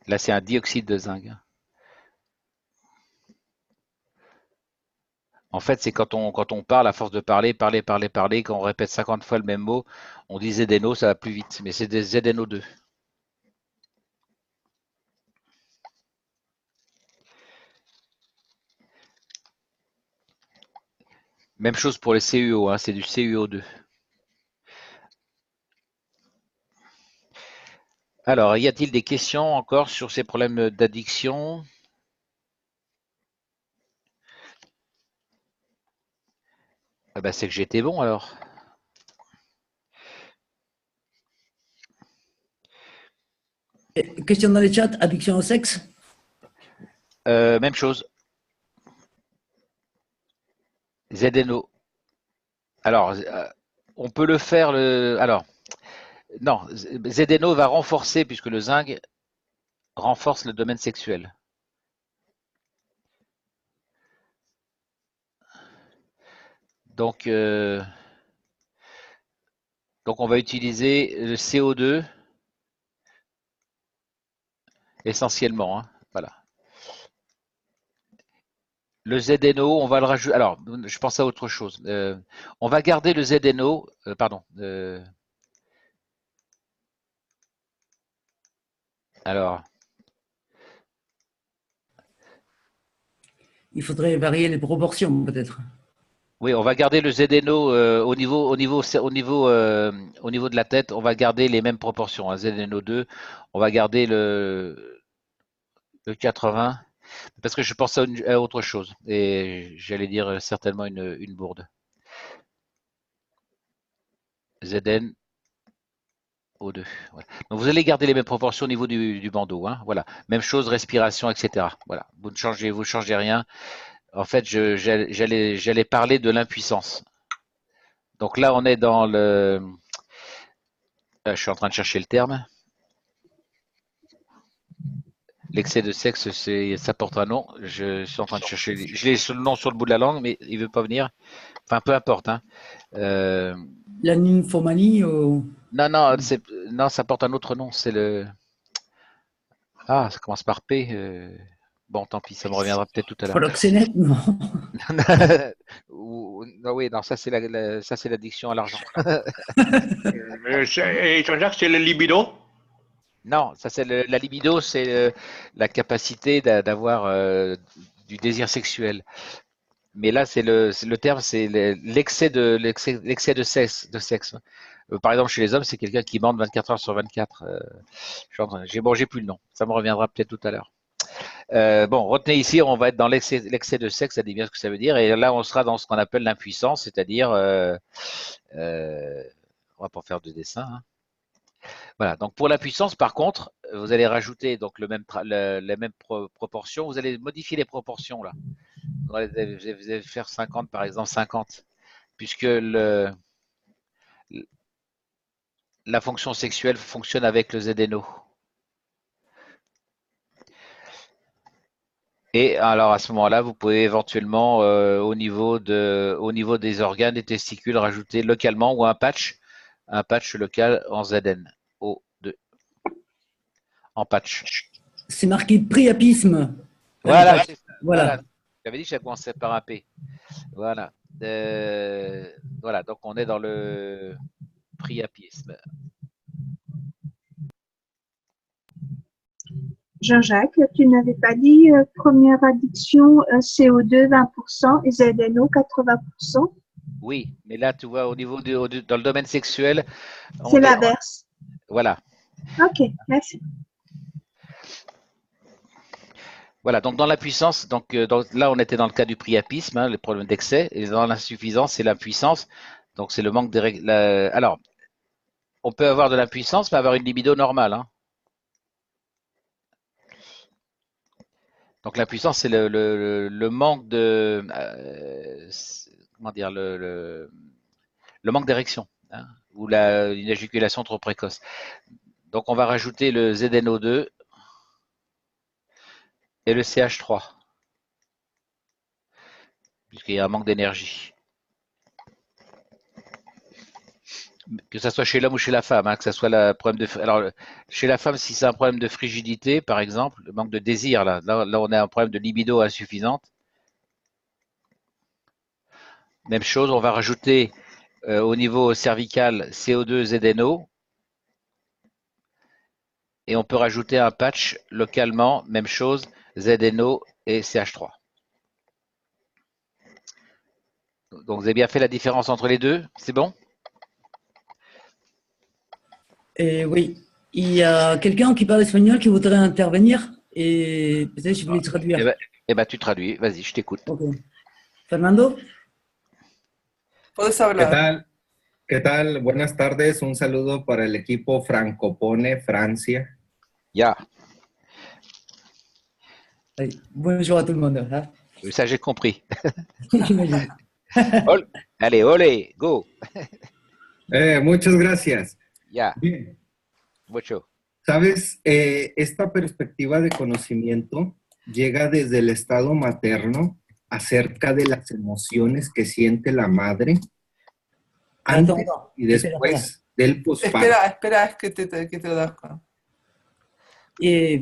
Là, c'est un dioxyde de zinc. En fait, c'est quand on parle, à force de parler, quand on répète 50 fois le même mot, on dit ZNO, ça va plus vite. Mais c'est des ZNO2. Même chose pour les CUO, hein, c'est du CUO2. Alors, y a-t-il des questions encore sur ces problèmes d'addiction? Ah bah, c'est que j'étais bon alors. Question dans le chat, addiction au sexe? Même chose. ZNO. Alors, on peut le faire. Alors, non, ZNO va renforcer, puisque le zinc renforce le domaine sexuel. Donc on va utiliser le CO2 essentiellement. Hein, voilà. Le ZNO, on va le rajouter. Alors, je pense à autre chose. On va garder le ZNO. Pardon. Alors, Il faudrait varier les proportions, peut-être. oui, on va garder le ZNO au niveau de la tête, on va garder les mêmes proportions. Hein, ZNO2, on va garder le 80, parce que je pense à autre chose. Et j'allais dire certainement une bourde. ZN O2. Voilà. Donc vous allez garder les mêmes proportions au niveau du bandeau. Hein, voilà. Même chose, respiration, etc. Voilà. Vous ne changez rien. En fait, j'allais parler de l'impuissance. Donc là, on est dans le. Je suis en train de chercher le terme. L'excès de sexe, ça porte un nom. Je suis en train de chercher. Je l'ai le nom sur le bout de la langue, mais il veut pas venir. Enfin, peu importe. Hein. La nymphomanie ou... Non, non, ça porte un autre nom. C'est le. Ah, ça commence par P. Bon, tant pis, ça me reviendra peut-être tout à l'heure. Proxénète, non. Non, oui, non, ça c'est l'addiction à l'argent. Et Jean-Jacques, c'est le libido? Non, ça c'est la libido, c'est la capacité d'avoir du désir sexuel. Mais là, c'est le terme, c'est l'excès de sexe. Par exemple, chez les hommes, c'est quelqu'un qui bande 24 heures sur 24. J'ai plus le nom. Ça me reviendra peut-être tout à l'heure. Bon, retenez ici, on va être dans l'excès de sexe, ça dit bien ce que ça veut dire. Et là, on sera dans ce qu'on appelle l'impuissance, c'est-à-dire, on va pas faire de dessin. Hein. Voilà. Donc pour l'impuissance, par contre, vous allez rajouter donc les mêmes proportions. Vous allez modifier les proportions là. Vous allez faire 50 par exemple, 50, puisque la fonction sexuelle fonctionne avec le ZNO. Et alors à ce moment-là, vous pouvez éventuellement au niveau des organes, des testicules, rajouter localement ou un patch local en ZNO2, en patch. C'est marqué priapisme. Voilà, c'est ça. Voilà. J'avais dit que ça commençait par un P. Voilà. Voilà, donc on est dans le priapisme. Jean-Jacques, tu n'avais pas dit première addiction CO2 20% et ZNO 80%? Oui, mais là, tu vois, au niveau dans le domaine sexuel, c'est l'inverse. Voilà. Ok, merci. Voilà, donc dans la puissance, là on était dans le cas du priapisme, hein, le problème d'excès, et dans l'insuffisance, c'est l'impuissance, donc c'est le manque de règles. Alors, on peut avoir de l'impuissance, mais avoir une libido normale. Hein. Donc l'impuissance, c'est le manque de, comment dire, le manque d'érection, hein, ou une éjaculation trop précoce. Donc on va rajouter le ZNO2 et le CH3, puisqu'il y a un manque d'énergie. Que ça soit chez l'homme ou chez la femme, hein, que ça soit le problème de. Alors, chez la femme, si c'est un problème de frigidité, par exemple, le manque de désir, là on a un problème de libido insuffisante. Même chose, on va rajouter au niveau cervical CO2 ZNO. Et on peut rajouter un patch localement, même chose, ZNO et CH3. Donc vous avez bien fait la différence entre les deux, c'est bon? Oui, il y a quelqu'un qui parle espagnol qui voudrait intervenir et peut-être je vais le traduire. Eh ben, tu traduis, vas-y, je t'écoute. Okay. Fernando? Puedes hablar. ¿Qué tal? ¿Qué tal? Buenas tardes. Un saludo para el equipo Francopone Francia. Ya. Bonjour à tout le monde. Hein? Ça, j'ai compris. Allez, olé, go. Muchas gracias. Ya. Bien. Mucho. Sabes, esta perspectiva de conocimiento llega desde el estado materno acerca de las emociones que siente la madre antes y después del posparto. Espera, es que te das cuenta. Et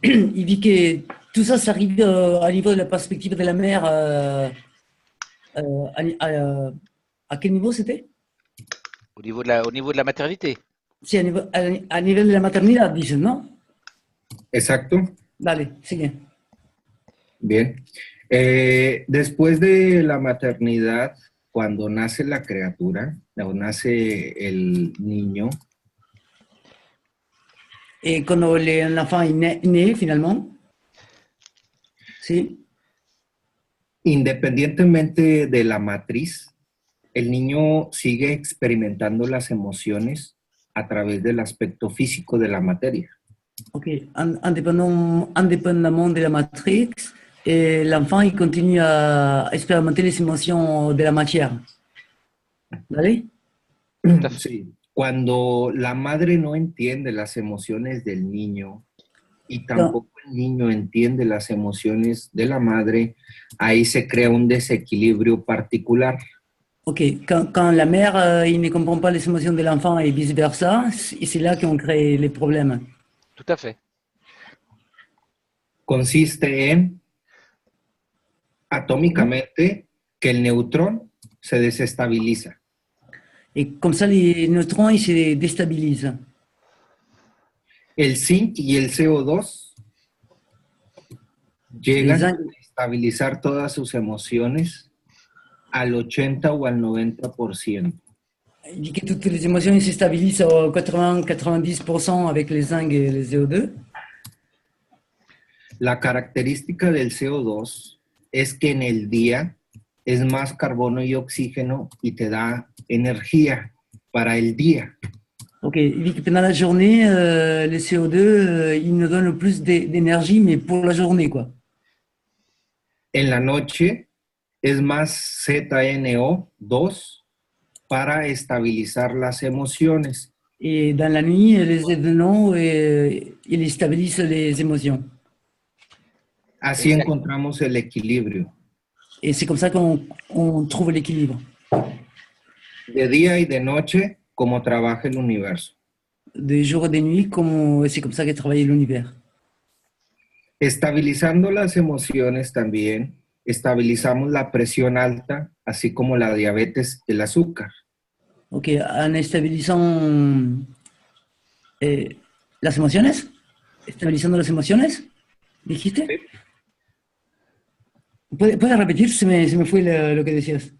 il dit que tout ça, ça arrive à niveau de la perspective de la mère. À quel niveau c'était? Au niveau de la maternité. Sí, a nivel de la maternidad, dicen, ¿no? Exacto. Dale, sigue. Bien. Después de la maternidad, cuando nace la criatura, o nace el niño, Et quand l'enfant est né, finalement, si, independientemente de la matriz, el niño sigue experimentando las emociones a través del aspecto físico de la materia. ok, indépendamment de la matrix, et l'enfant il continue à expérimenter les émotions de la matière. ¿Vale? Sí. Cuando la madre no entiende las emociones del niño y tampoco el niño entiende las emociones de la madre, ahí se crea un desequilibrio particular. Ok, quand la mère il ne comprend pas les émotions de l'enfant et vice-versa, c'est là qu'on crée les problèmes. Tout à fait. Consiste en, atómicamente, que el neutrón se desestabiliza. Et comme ça, les neutrons ils se déstabilisent. El zinc y el CO2 llegan a estabilizar todas sus emociones al 80 o al 90%. Il dit que toutes les émotions ils se stabilisent à 80-90% avec les zinc et les CO2. La característica del CO2 es que en el día es más carbono y oxígeno y te da energía para el día. Ok, il dit que pendant la journée, le CO2, il nous donne plus d'énergie, mais pour la journée, quoi. En la noche es más ZNO2 para estabilizar las emociones. Et dans la nuit, les événements, ils stabilisent les émotions. Así encontramos el equilibrio. Et c'est comme ça qu'on trouve l'équilibre. De día y de noche, como trabaja el universo. De jour et de nuit, c'est comme ça que travaille l'univers. Estabilizando las emociones también, estabilizamos la presión alta, así como la diabetes, el azúcar. Ok, en estabilizando las emociones, estabilizando las emociones, ¿dijiste? Sí. ¿Puedes repetir? Se me fue lo que decías.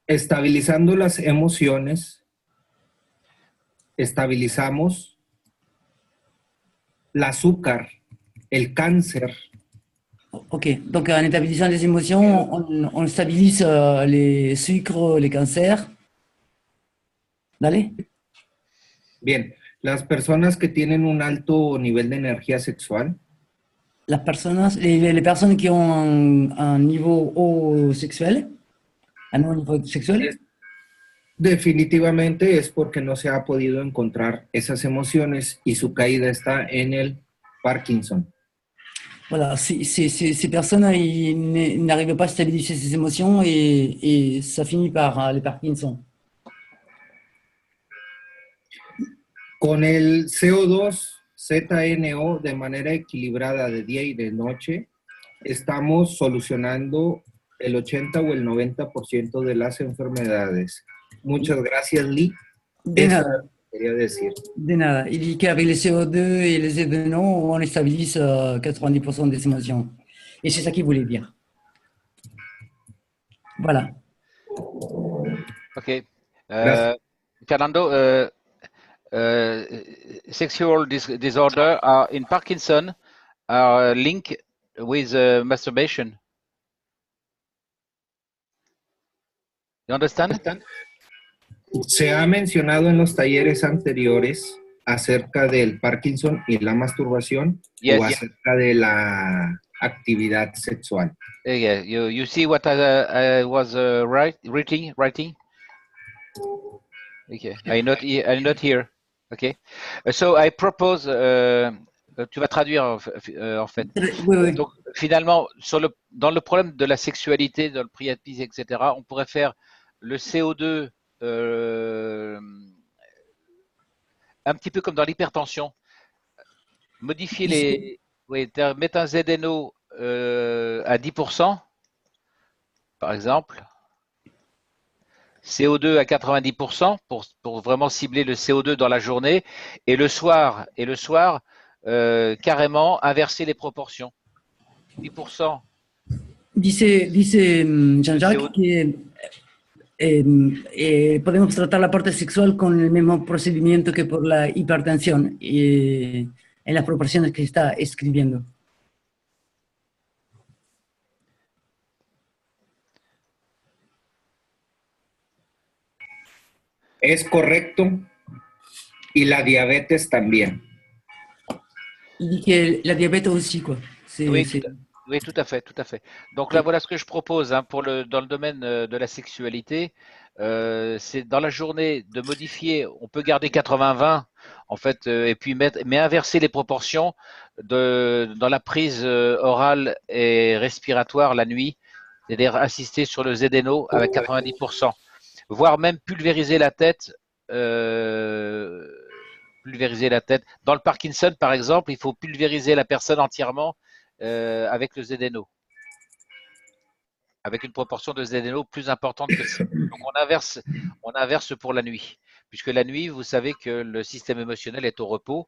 Estabilizando las emociones, estabilizamos l'azúcar, el cáncer. Ok, donc en stabilisant les émotions, on stabilise les sucres, les cancers. Dale. Bien, las personas que tienen un alto nivel de energía sexual. Les personnes qui ont un niveau haut sexuel, un haut niveau sexuel. Definitivamente es porque no se ha podido encontrar esas emociones y su caída está en el Parkinson. Voilà, ces personnes n'arrivent pas à stabiliser ces émotions et ça finit par les Parkinson. Con el CO2, ZNO de manera equilibrada de día y de noche, estamos solucionando el 80 o el 90% de las enfermedades. Muchas gracias, Lee. De nada. Quería decir. De nada. Il dit qu'avec les CO2 et les événements, on stabilise 90% des émotions. Et c'est ça qu'il voulait dire. Voilà. Ok. Fernando, sexual disorder in Parkinson are linked with masturbation. You understand? Se ha mencionado en los talleres anteriores acerca del Parkinson y la masturbación o acerca de la actividad sexual. Yeah, you see what I was writing? Okay, I'm not here. Okay, so I propose. Tu vas traduire en fait. Oui. Donc finalement, dans le problème de la sexualité, dans le priapisme, etc., on pourrait faire le CO2 un petit peu comme dans l'hypertension. Modifier mettre un ZNO à 10%, par exemple. CO2 à 90% pour vraiment cibler le CO2 dans la journée. Et le soir carrément inverser les proportions. 10%. Dice Jean-Jacques que podemos tratar la parte sexual con el mismo procedimiento que por la hipertensión en las proporciones que está escribiendo. Es correcto. Y la diabetes también. Il dit que la diabète aussi, quoi. Oui, tout à fait, tout à fait. Donc là, voilà ce que je propose hein, dans le domaine de la sexualité. C'est dans la journée de modifier, on peut garder 80-20 en fait, et puis mais inverser les proportions dans la prise orale et respiratoire la nuit, c'est-à-dire insister sur le ZNO avec 90%, voire même pulvériser la tête. Pulvériser la tête. Dans le Parkinson, par exemple, il faut pulvériser la personne entièrement avec le ZNO, avec une proportion de ZNO plus importante que ça. Donc on inverse pour la nuit, puisque la nuit, vous savez que le système émotionnel est au repos,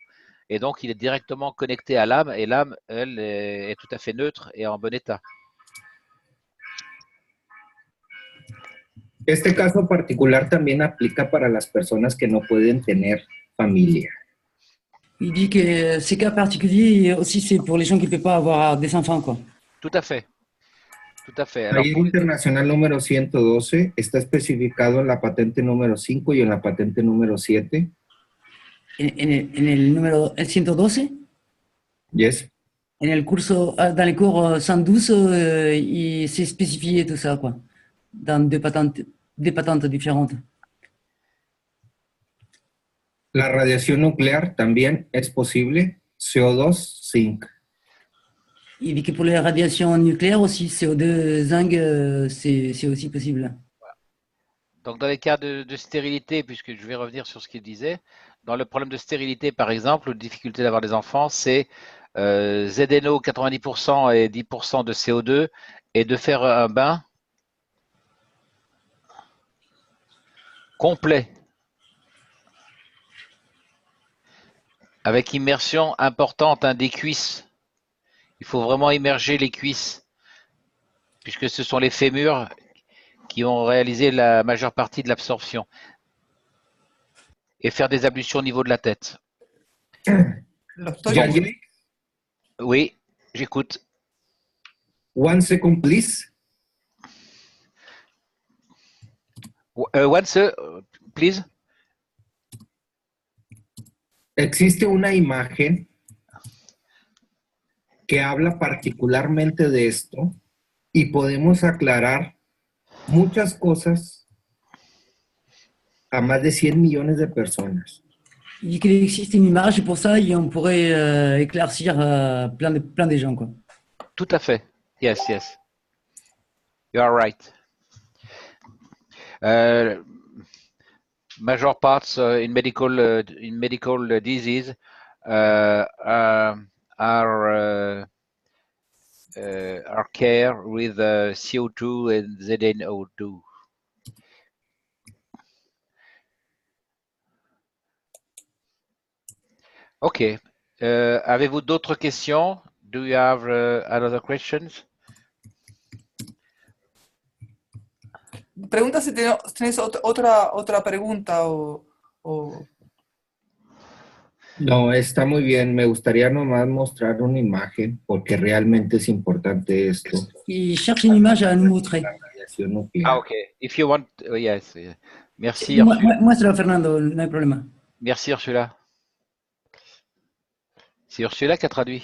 et donc il est directement connecté à l'âme, et l'âme, elle, est tout à fait neutre et en bon état. Este caso particular también aplica para las personas que no pueden tener familia. Il dit que ces cas particuliers aussi, c'est pour les gens qui ne peuvent pas avoir des enfants, quoi. Tout à fait. Tout à fait. La ley internacional número 112 está especificado en la patente número 5 y en la patente número 7. En el número 112? Yes. En el curso, dans les cours 112, il s'est spécifié tout ça, quoi, dans deux patentes différentes. La radiación nuclear también es posible, CO2, zinc. Il dit que pour les radiations nucléaires aussi, CO2, zinc, c'est aussi possible. Donc, dans les cas de stérilité, puisque je vais revenir sur ce qu'il disait, dans le problème de stérilité, par exemple, ou de difficulté d'avoir des enfants, c'est ZNO 90% et 10% de CO2 et de faire un bain complet avec immersion importante des cuisses. Il faut vraiment immerger les cuisses puisque ce sont les fémurs qui ont réalisé la majeure partie de l'absorption et faire des ablutions au niveau de la tête. Oui, j'écoute. 1 second, please. 1 second, please. Existe una imagen que habla particularmente de esto y podemos aclarar muchas cosas a más de 100 millones de personas. Il dit qu'il existe une image pour ça et on pourrait éclaircir plein de gens, quoi. Tout à fait. Yes, yes. You are right. Major parts in medical disease are care with CO2 and ZNO2. Ok. Avez-vous d'autres questions? Do you have other questions? Pregunta si tienes otra pregunta o... No, está muy bien. Me gustaría nomás mostrar una imagen porque realmente es importante esto. Il cherche une image à nous montrer. La radiación nuclear. Ah, ok. If you want, yes. Merci, Ursula. Muéstralo, Fernando, no hay problema. Merci, Ursula. C'est Ursula qui a traduit.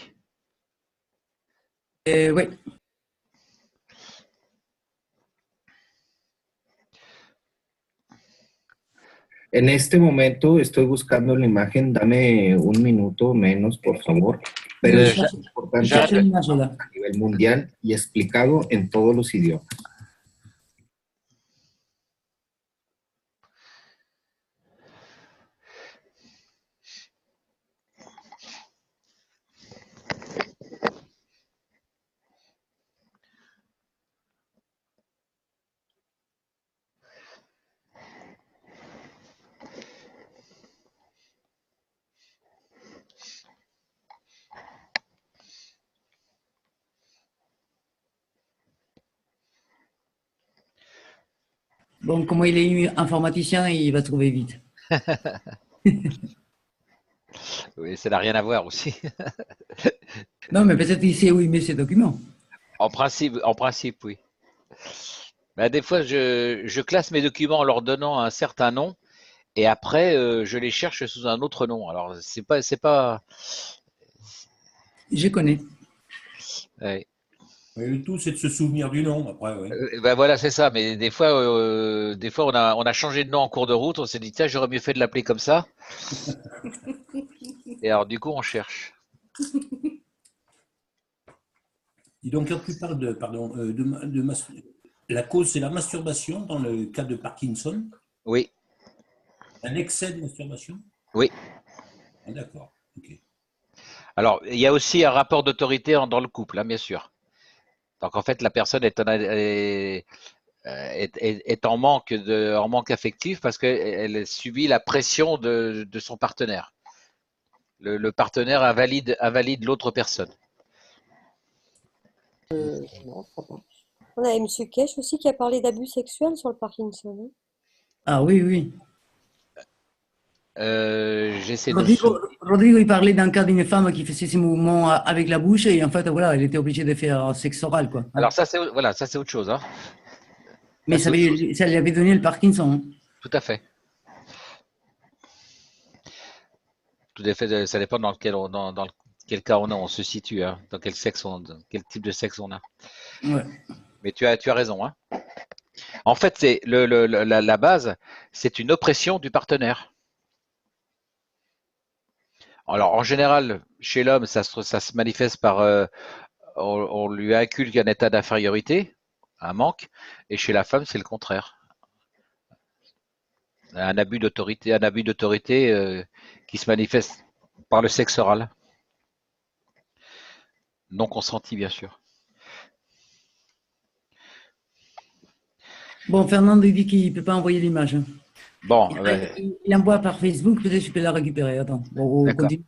Oui. En este momento estoy buscando la imagen. Dame un minuto menos, por favor. Pero es importante a nivel mundial y explicado en todos los idiomas. Bon, comme il est informaticien, il va trouver vite. Oui, ça n'a rien à voir aussi. Non, mais peut-être qu'il sait où il met ses documents. En principe, oui. Ben, des fois, je classe mes documents en leur donnant un certain nom et après, je les cherche sous un autre nom. Alors, c'est pas. Je connais. Ouais. Mais le tout, c'est de se souvenir du nom, après, oui. Ben voilà, c'est ça. Mais des fois, on a changé de nom en cours de route. On s'est dit, tiens, j'aurais mieux fait de l'appeler comme ça. Et alors, du coup, on cherche. Dis donc, quand tu parles la cause, c'est la masturbation dans le cas de Parkinson? Oui. Un excès de masturbation? Oui. Ah, d'accord. Ok. Alors, il y a aussi un rapport d'autorité dans le couple, hein, bien sûr. Donc, en fait, la personne est en manque affectif parce qu'elle subit la pression de son partenaire. Le partenaire invalide l'autre personne. Non, je crois pas. On a M. Kesh aussi qui a parlé d'abus sexuels sur le Parkinson. Hein. Ah oui, oui. J'essaie de... Rodrigo, il parlait d'un cas d'une femme qui faisait ses mouvements avec la bouche et en fait, voilà, elle était obligée de faire sexe oral, quoi. Alors ça, c'est autre chose. Hein. Mais ça lui avait donné le Parkinson. Hein. Tout à fait. Tout à fait. Ça dépend dans quel cas on se situe, hein, dans quel quel type de sexe on a. Ouais. Mais tu as raison. Hein. En fait, c'est la base, c'est une oppression du partenaire. Alors, en général, chez l'homme, ça se manifeste par on lui inculque un état d'infériorité, un manque, et chez la femme, c'est le contraire. Un abus d'autorité qui se manifeste par le sexe oral. Non consenti, bien sûr. Bon, Fernand dit qu'il ne peut pas envoyer l'image. Hein. Bon, il envoie par Facebook, peut-être que je peux la récupérer. Attends, bon, on continue.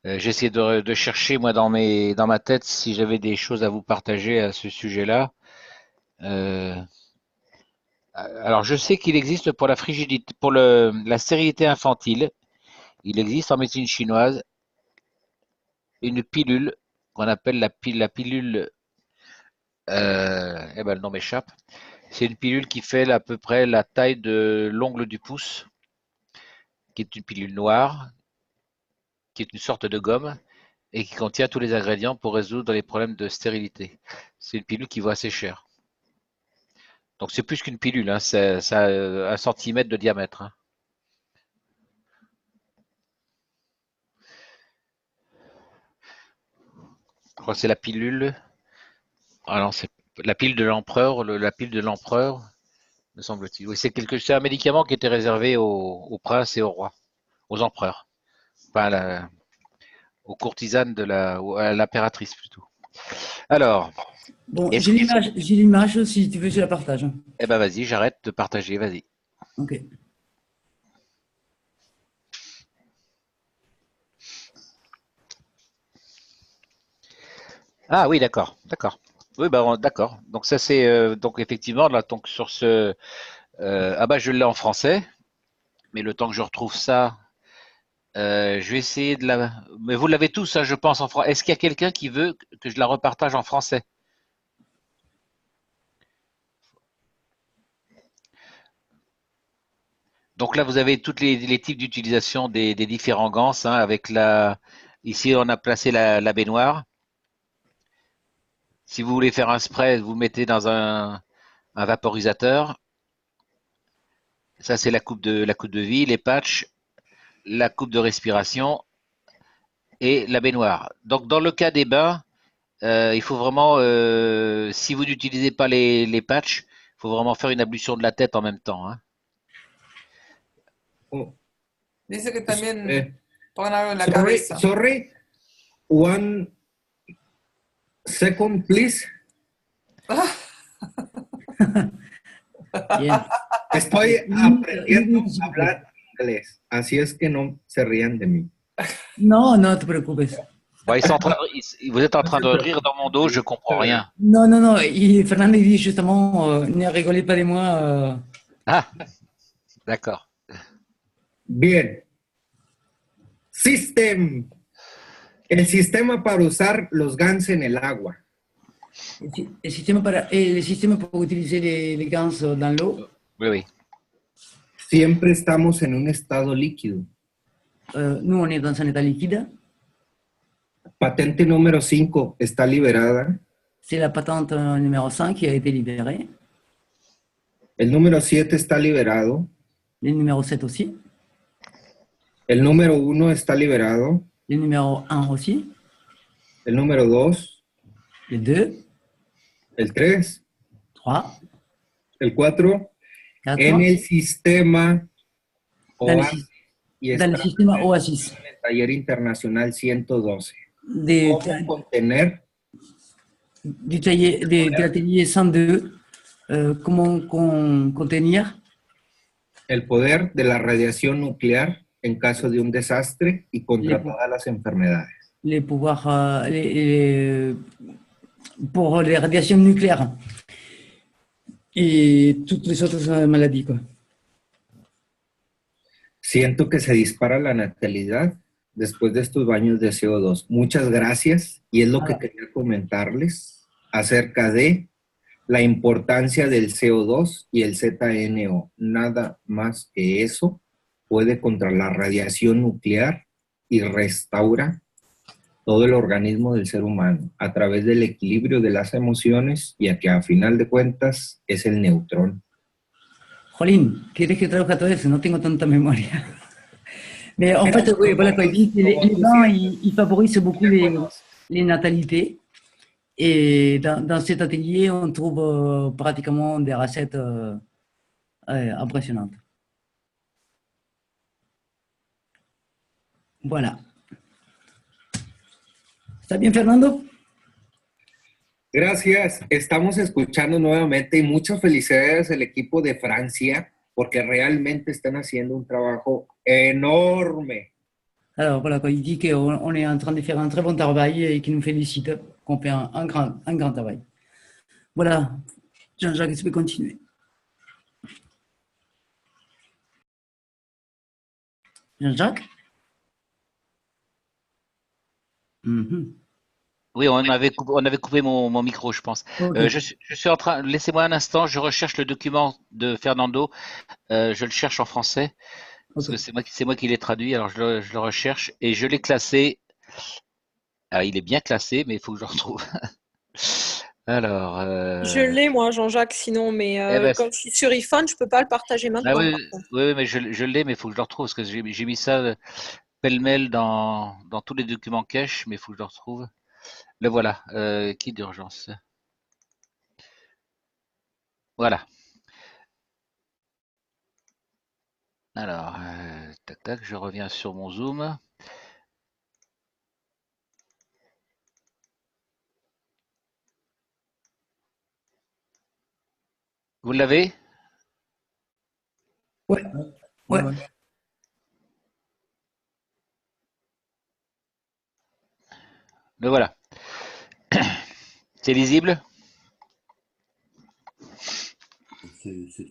J'ai essayé de chercher, moi, dans ma tête, si j'avais des choses à vous partager à ce sujet-là. Alors, je sais qu'il existe pour la frigidité, pour la stérilité infantile, il existe en médecine chinoise une pilule qu'on appelle la pilule. Eh ben, le nom m'échappe. C'est une pilule qui fait à peu près la taille de l'ongle du pouce, qui est une pilule noire, qui est une sorte de gomme et qui contient tous les ingrédients pour résoudre les problèmes de stérilité. C'est une pilule qui vaut assez cher. Donc c'est plus qu'une pilule, hein, ça a 1 centimètre de diamètre. Hein. Je crois que c'est la pilule. Ah non, c'est la pilule de l'empereur, la pilule de l'empereur, me semble-t-il. Oui, c'est un médicament qui était réservé aux princes et aux rois, aux empereurs. Enfin, aux courtisanes à l'impératrice plutôt. Alors. Bon, j'ai l'image, si tu veux, je la partage. Eh ben vas-y, j'arrête de partager, vas-y. Ok. Ah oui, d'accord. Oui, bah, d'accord. Donc ça c'est donc effectivement là, donc sur ce ah bah je l'ai en français, mais le temps que je retrouve ça, je vais essayer de la. Mais vous l'avez tous, hein, je pense en français. Est-ce qu'il y a quelqu'un qui veut que je la repartage en français? Donc là, vous avez tous les types d'utilisation des différents ganses, hein, avec ici on a placé la baignoire. Si vous voulez faire un spray, vous le mettez dans un vaporisateur. Ça, c'est la coupe de vie, les patchs, la coupe de respiration et la baignoire. Donc, dans le cas des bains, il faut vraiment, si vous n'utilisez pas les patchs, il faut vraiment faire une ablution de la tête en même temps. Hein. Oh. Dice que también pongan algo en la cabeza. Sorry, 1 second, please. Bien. Estoy aprendiendo a hablar inglés, así es que no se rían de mí. No, no te preocupes. Vous êtes en train de rire dans mon dos, je comprends rien. Non, non, non. Fernando dit justement, ne rigolez pas de moi. Ah, d'accord. Bien. El sistema para usar los GANs en el agua. Le système pour utiliser les gants dans l'eau. Oui, oui. Siempre estamos en un estado líquido. Nous, on est dans un état liquide. Patente número 5 está liberada. C'est la patente numéro 5 qui a été libérée. El número 7 está liberado. Le numéro 7 aussi. El número 1 está liberado. Le numéro 1 aussi. El número 2. Le 2. El 3. 3. El 4. 4. En el sistema OASIS. Dans le système OASIS. En el taller internacional 112. ¿Cómo contener? De l'atelier 102. Comment contenir? El poder de la radiación nuclear en caso de un desastre y contra todas las enfermedades. Les pouvoirs pour les radiations nucléaires et toutes les autres maladies, quoi. Siento que se dispara la natalidad después de estos baños de CO2. Muchas gracias. Y es lo que quería comentarles acerca de la importancia del CO2 y el ZNO. Nada más que eso puede contra la radiación nuclear y restaura todo el organismo del ser humano a través del equilibrio de las emociones, ya que a final de cuentas es el neutrón. Jolín, ¿quieres que traduzca todo eso? No tengo tanta memoria. Mais en fait, oui, voilà, quoi, les bains, ils favorisent beaucoup les natalités. Et dans cet atelier, on trouve pratiquement des recettes impressionnantes. Voilà. ¿Está bien, Fernando? Gracias. Estamos escuchando nuevamente y muchas felicidades al equipo de Francia porque realmente están haciendo un trabajo enorme. Alors voilà, quoi, il dit qu'on est en train de faire un très bon travail et qu'il nous félicite, qu'on fait un grand travail. Voilà, Jean-Jacques, tu peux continuer. Jean-Jacques? Oui, on avait coupé mon micro, je pense. Okay. Je suis en train, laissez-moi un instant, je recherche le document de Fernando. Je le cherche en français, parce que c'est moi qui l'ai traduit, alors je le recherche et je l'ai classé. Alors, il est bien classé, mais il faut que je le retrouve. Alors. Je l'ai, moi, Jean-Jacques, sinon, mais comme je suis sur iPhone, je ne peux pas le partager maintenant. Oui, mais je l'ai, mais il faut que je le retrouve, parce que j'ai mis ça pêle-mêle dans tous les documents cache, mais il faut que je le retrouve. Le voilà, kit d'urgence. Voilà. Alors, tac, tac, je reviens sur mon Zoom. Vous l'avez? Ouais. Ouais. Le voilà. C'est lisible?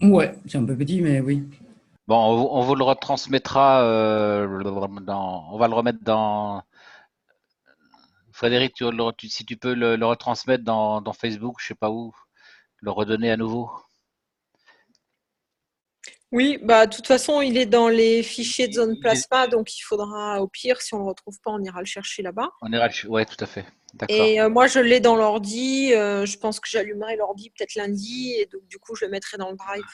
Ouais, c'est un peu petit, mais oui. Bon, on vous le retransmettra. On va le remettre dans. Frédéric, si tu peux le retransmettre dans Facebook, je sais pas où, le redonner à nouveau. Oui, bah de toute façon, il est dans les fichiers de zone plasma, donc il faudra, au pire, si on ne le retrouve pas, on ira le chercher là-bas. Ouais, tout à fait. D'accord. Et moi, je l'ai dans l'ordi. Je pense que j'allumerai l'ordi peut-être lundi, et donc du coup, je le mettrai dans le drive.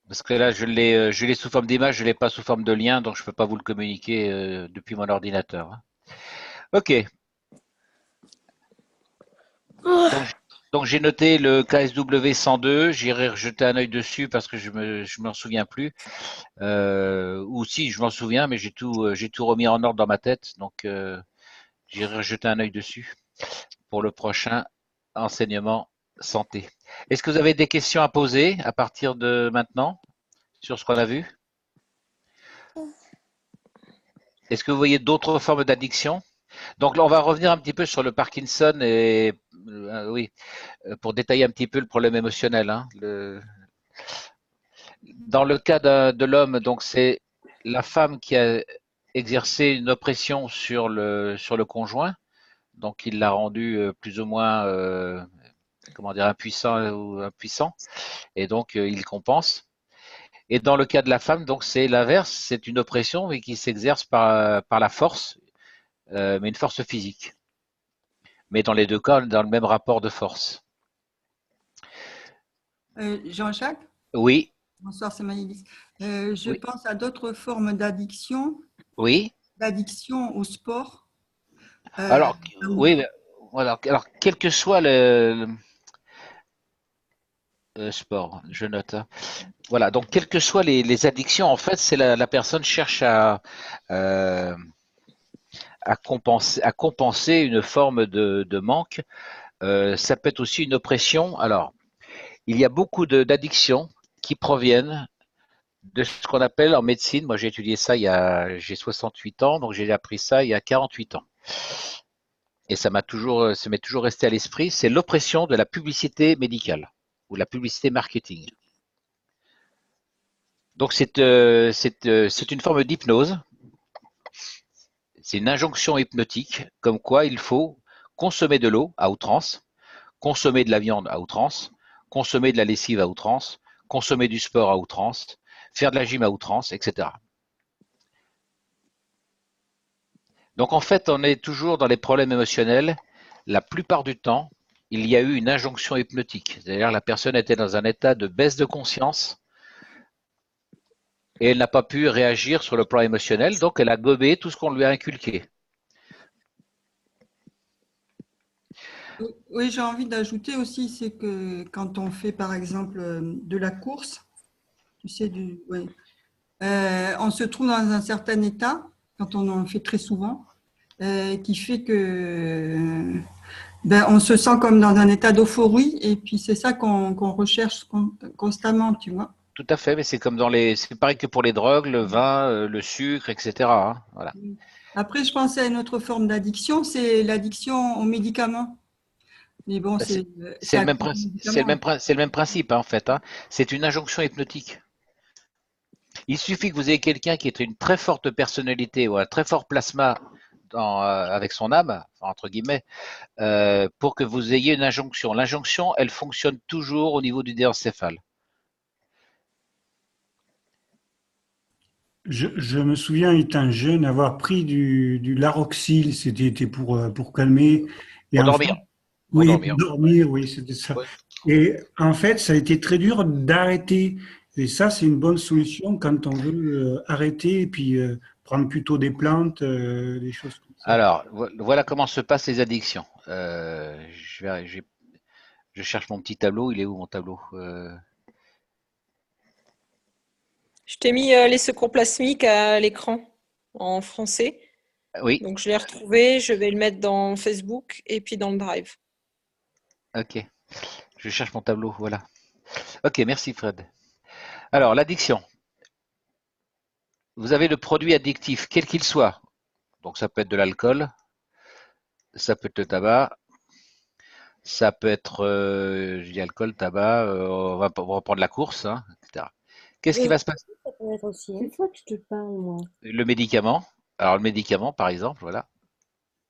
Parce que là, je l'ai sous forme d'image, je ne l'ai pas sous forme de lien, donc je ne peux pas vous le communiquer depuis mon ordinateur. Ok. Donc j'ai noté le KSW 102, j'irai rejeter un œil dessus parce que je m'en souviens plus. Ou si, je m'en souviens, mais j'ai tout remis en ordre dans ma tête, donc j'irai rejeter un œil dessus pour le prochain enseignement santé. Est-ce que vous avez des questions à poser à partir de maintenant sur ce qu'on a vu? Est-ce que vous voyez d'autres formes d'addiction? Donc là, on va revenir un petit peu sur le Parkinson et oui, pour détailler un petit peu le problème émotionnel. Hein. Dans le cas de l'homme, donc c'est la femme qui a exercé une oppression sur le conjoint, donc il l'a rendu plus ou moins, comment dire, impuissant, et donc il compense. Et dans le cas de la femme, donc c'est l'inverse, c'est une oppression mais qui s'exerce par la force, mais une force physique. Mais dans les deux cas, dans le même rapport de force. Jean-Jacques? Oui. Bonsoir, c'est Maïlis. Je Oui. pense à d'autres formes d'addiction. Oui. D'addiction au sport. Alors, oui, mais, voilà. Alors, quel que soit le sport, je note. Hein. Voilà, donc quelles que soient les addictions, en fait, c'est la personne cherche à compenser une forme de manque. Ça peut être aussi une oppression. Alors, il y a beaucoup d'addictions qui proviennent de ce qu'on appelle en médecine, moi j'ai étudié ça j'ai 68 ans, donc j'ai appris ça il y a 48 ans. Et ça m'est toujours resté à l'esprit, c'est l'oppression de la publicité médicale ou la publicité marketing. Donc c'est une forme d'hypnose, c'est une injonction hypnotique, comme quoi il faut consommer de l'eau à outrance, consommer de la viande à outrance, consommer de la lessive à outrance, consommer du sport à outrance, faire de la gym à outrance, etc. Donc en fait, on est toujours dans les problèmes émotionnels. La plupart du temps, il y a eu une injonction hypnotique. C'est-à-dire la personne était dans un état de baisse de conscience et elle n'a pas pu réagir sur le plan émotionnel, donc elle a gobé tout ce qu'on lui a inculqué. Oui, j'ai envie d'ajouter aussi, c'est que quand on fait par exemple de la course, tu sais, on se trouve dans un certain état, quand on en fait très souvent, qui fait que on se sent comme dans un état d'euphorie, et puis c'est ça qu'on recherche constamment, tu vois. Tout à fait, mais c'est comme c'est pareil que pour les drogues, le vin, le sucre, etc. Hein, voilà. Après, je pensais à une autre forme d'addiction, c'est l'addiction aux médicaments. Mais bon, c'est le même principe, hein, en fait. Hein. C'est une injonction hypnotique. Il suffit que vous ayez quelqu'un qui ait une très forte personnalité ou un très fort plasma avec son âme, entre guillemets, pour que vous ayez une injonction. L'injonction, elle fonctionne toujours au niveau du déencéphale. Je me souviens, étant jeune, avoir pris du Laroxyl, c'était pour calmer. Et pour dormir. Oui, pour dormir, oui, c'était ça. Ouais. Et en fait, ça a été très dur d'arrêter. Et ça, c'est une bonne solution quand on veut arrêter et puis prendre plutôt des plantes, des choses comme ça. Alors, voilà comment se passent les addictions. Je cherche mon petit tableau. Il est où mon tableau Je t'ai mis les secours plasmiques à l'écran en français. Oui. Donc, je l'ai retrouvé. Je vais le mettre dans Facebook et puis dans le Drive. Ok. Je cherche mon tableau. Voilà. Ok, merci Fred. Alors, l'addiction. Vous avez le produit addictif, quel qu'il soit. Donc, ça peut être de l'alcool, ça peut être le tabac, ça peut être, je dis alcool, tabac, on va reprendre la course, hein, etc. Qu'est-ce qui va se passer? Ça peut être aussi. Une fois que je te parle, moi. Le médicament. Alors, le médicament, par exemple, voilà.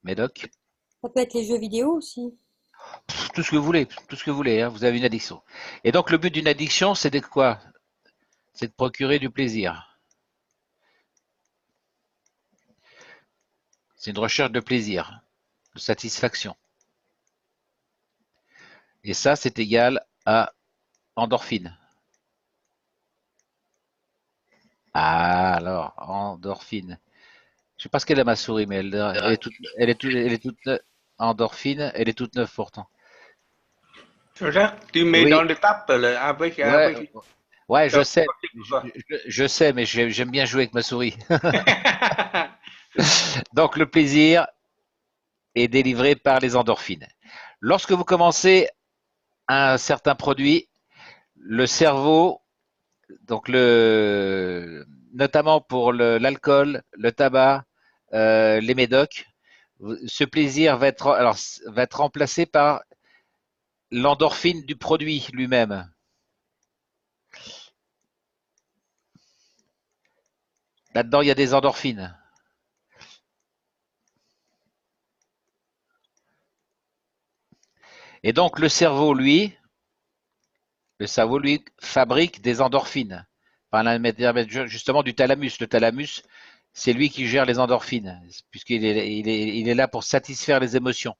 Médoc. Ça peut être les jeux vidéo aussi. Tout ce que vous voulez, hein, vous avez une addiction. Et donc, le but d'une addiction, c'est de quoi? C'est de procurer du plaisir. C'est une recherche de plaisir, de satisfaction. Et ça, c'est égal à endorphine. Ah, alors, endorphine. Je ne sais pas ce qu'elle a ma souris, mais elle est toute endorphine, elle est toute neuve pourtant. Tu mets dans le table avec. Ouais, je sais, mais j'aime bien jouer avec ma souris. Donc, le plaisir est délivré par les endorphines. Lorsque vous commencez un certain produit, le cerveau, donc notamment pour l'alcool, le tabac, les médocs, Ce plaisir va être remplacé par l'endorphine du produit lui-même. Là-dedans, il y a des endorphines. Et donc, le cerveau, lui, fabrique des endorphines par l'intermédiaire justement du thalamus. Le thalamus, c'est lui qui gère les endorphines, puisqu'il est là pour satisfaire les émotions.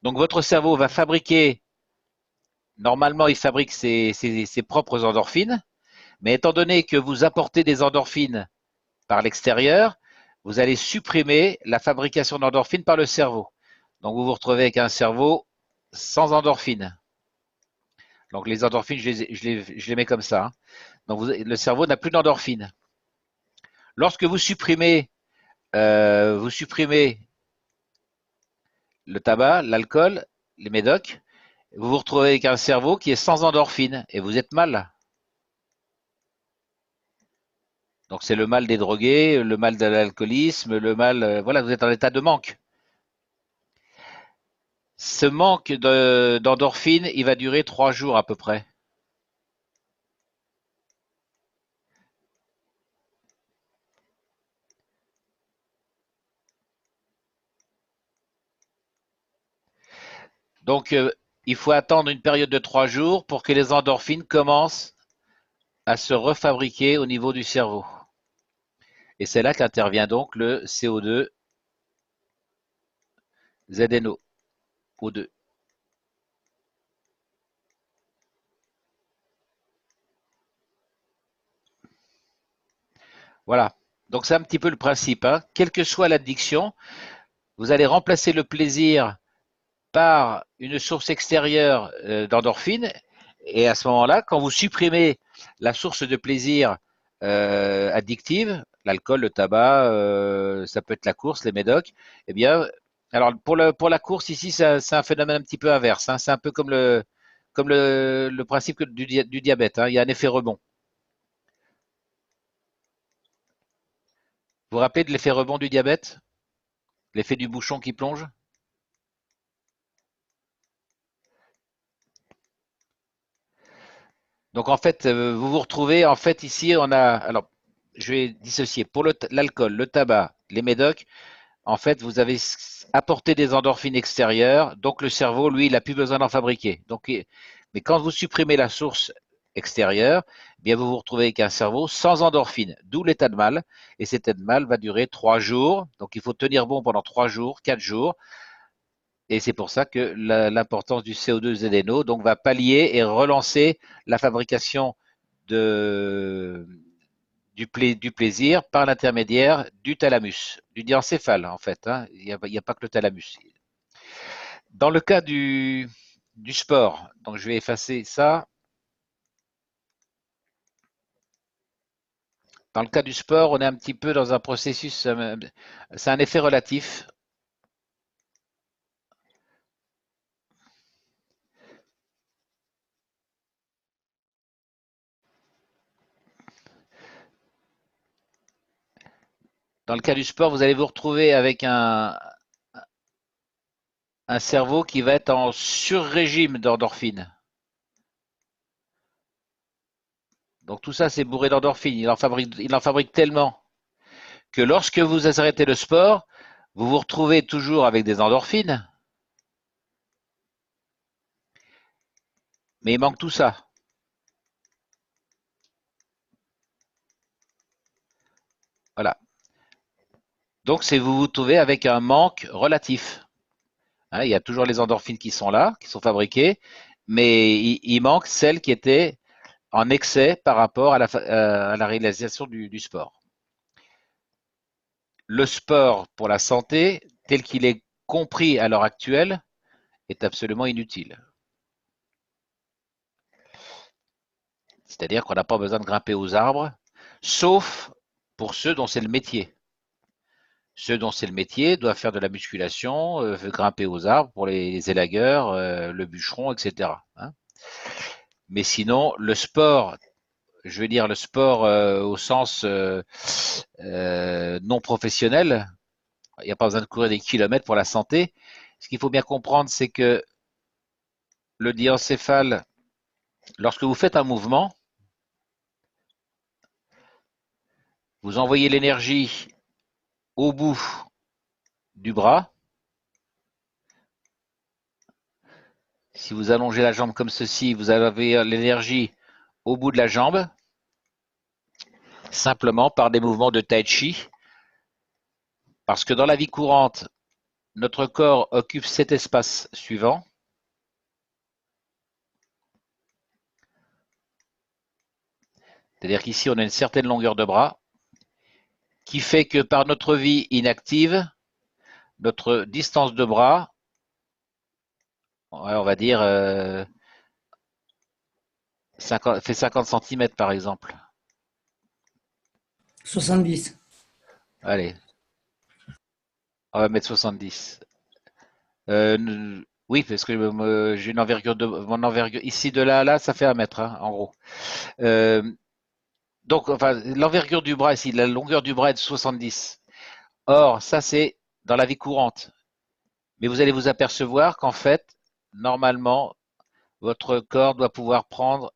Donc, votre cerveau va fabriquer, normalement, il fabrique ses propres endorphines, mais étant donné que vous apportez des endorphines par l'extérieur, vous allez supprimer la fabrication d'endorphines par le cerveau. Donc, vous vous retrouvez avec un cerveau sans endorphines. Donc, les endorphines, je les mets comme ça. Hein. Donc, le cerveau n'a plus d'endorphines. Lorsque vous supprimez le tabac, l'alcool, les médocs, vous vous retrouvez avec un cerveau qui est sans endorphines et vous êtes mal. Donc, c'est le mal des drogués, le mal de l'alcoolisme, le mal, voilà, vous êtes en état de manque. Ce manque d'endorphines, il va durer 3 jours à peu près. Donc, il faut attendre une période de 3 jours pour que les endorphines commencent à se refabriquer au niveau du cerveau. Et c'est là qu'intervient donc le CO2 ZNO, O2. Voilà. Donc c'est un petit peu le principe. Hein. Quelle que soit l'addiction, vous allez remplacer le plaisir par une source extérieure d'endorphine. Et à ce moment-là, quand vous supprimez la source de plaisir addictive, l'alcool, le tabac, ça peut être la course, les médocs, eh bien, alors pour la course ici, c'est un phénomène un petit peu inverse. Hein. C'est un peu comme le principe du diabète. Hein. Il y a un effet rebond. Vous vous rappelez de l'effet rebond du diabète? L'effet du bouchon qui plonge? Donc en fait, vous vous retrouvez, en fait ici, alors je vais dissocier, pour l'alcool, le tabac, les médocs, en fait, vous avez apporté des endorphines extérieures, donc le cerveau, lui, il n'a plus besoin d'en fabriquer. Donc, mais quand vous supprimez la source extérieure, eh bien vous vous retrouvez avec un cerveau sans endorphines, d'où l'état de mal. Et cet état de mal va durer 3 jours. Donc il faut tenir bon pendant 3 jours, 4 jours. Et c'est pour ça que l'importance du CO2 ZNO donc, va pallier et relancer la fabrication du plaisir par l'intermédiaire du thalamus, du diencéphale en fait. Hein. Il n'y a pas que le thalamus. Dans le cas du sport, donc je vais effacer ça. Dans le cas du sport, on est un petit peu dans un processus, c'est un effet relatif. Dans le cas du sport, vous allez vous retrouver avec un cerveau qui va être en sur-régime d'endorphine. Donc tout ça, c'est bourré d'endorphine. Il en fabrique tellement que lorsque vous arrêtez le sport, vous vous retrouvez toujours avec des endorphines, mais il manque tout ça. Voilà. Donc vous vous trouvez avec un manque relatif. Hein, il y a toujours les endorphines qui sont là, qui sont fabriquées, mais il manque celles qui étaient en excès par rapport à la réalisation du sport. Le sport pour la santé, tel qu'il est compris à l'heure actuelle, est absolument inutile. C'est-à-dire qu'on n'a pas besoin de grimper aux arbres, sauf pour ceux dont c'est le métier. Ceux dont c'est le métier doivent faire de la musculation, grimper aux arbres pour les élagueurs, le bûcheron, etc. Hein. Mais sinon, le sport, je veux dire le sport au sens non professionnel, Il n'y a pas besoin de courir des kilomètres pour la santé. Ce qu'il faut bien comprendre, c'est que le diencéphale, lorsque vous faites un mouvement, vous envoyez l'énergie au bout du bras. Si vous allongez la jambe comme ceci, vous avez l'énergie au bout de la jambe, simplement par des mouvements de tai chi. Parce que dans la vie courante, notre corps occupe cet espace suivant. C'est-à-dire qu'ici, on a une certaine longueur de bras qui fait que par notre vie inactive, notre distance de bras, on va dire, fait 50 cm par exemple. 70. Allez, on va mettre 70. Oui, parce que j'ai une envergure mon envergure ici de là à là, ça fait 1 mètre, hein, en gros. Donc, enfin, l'envergure du bras ici, la longueur du bras est de 70. Or, ça c'est dans la vie courante. Mais vous allez vous apercevoir qu'en fait, normalement, votre corps doit pouvoir prendre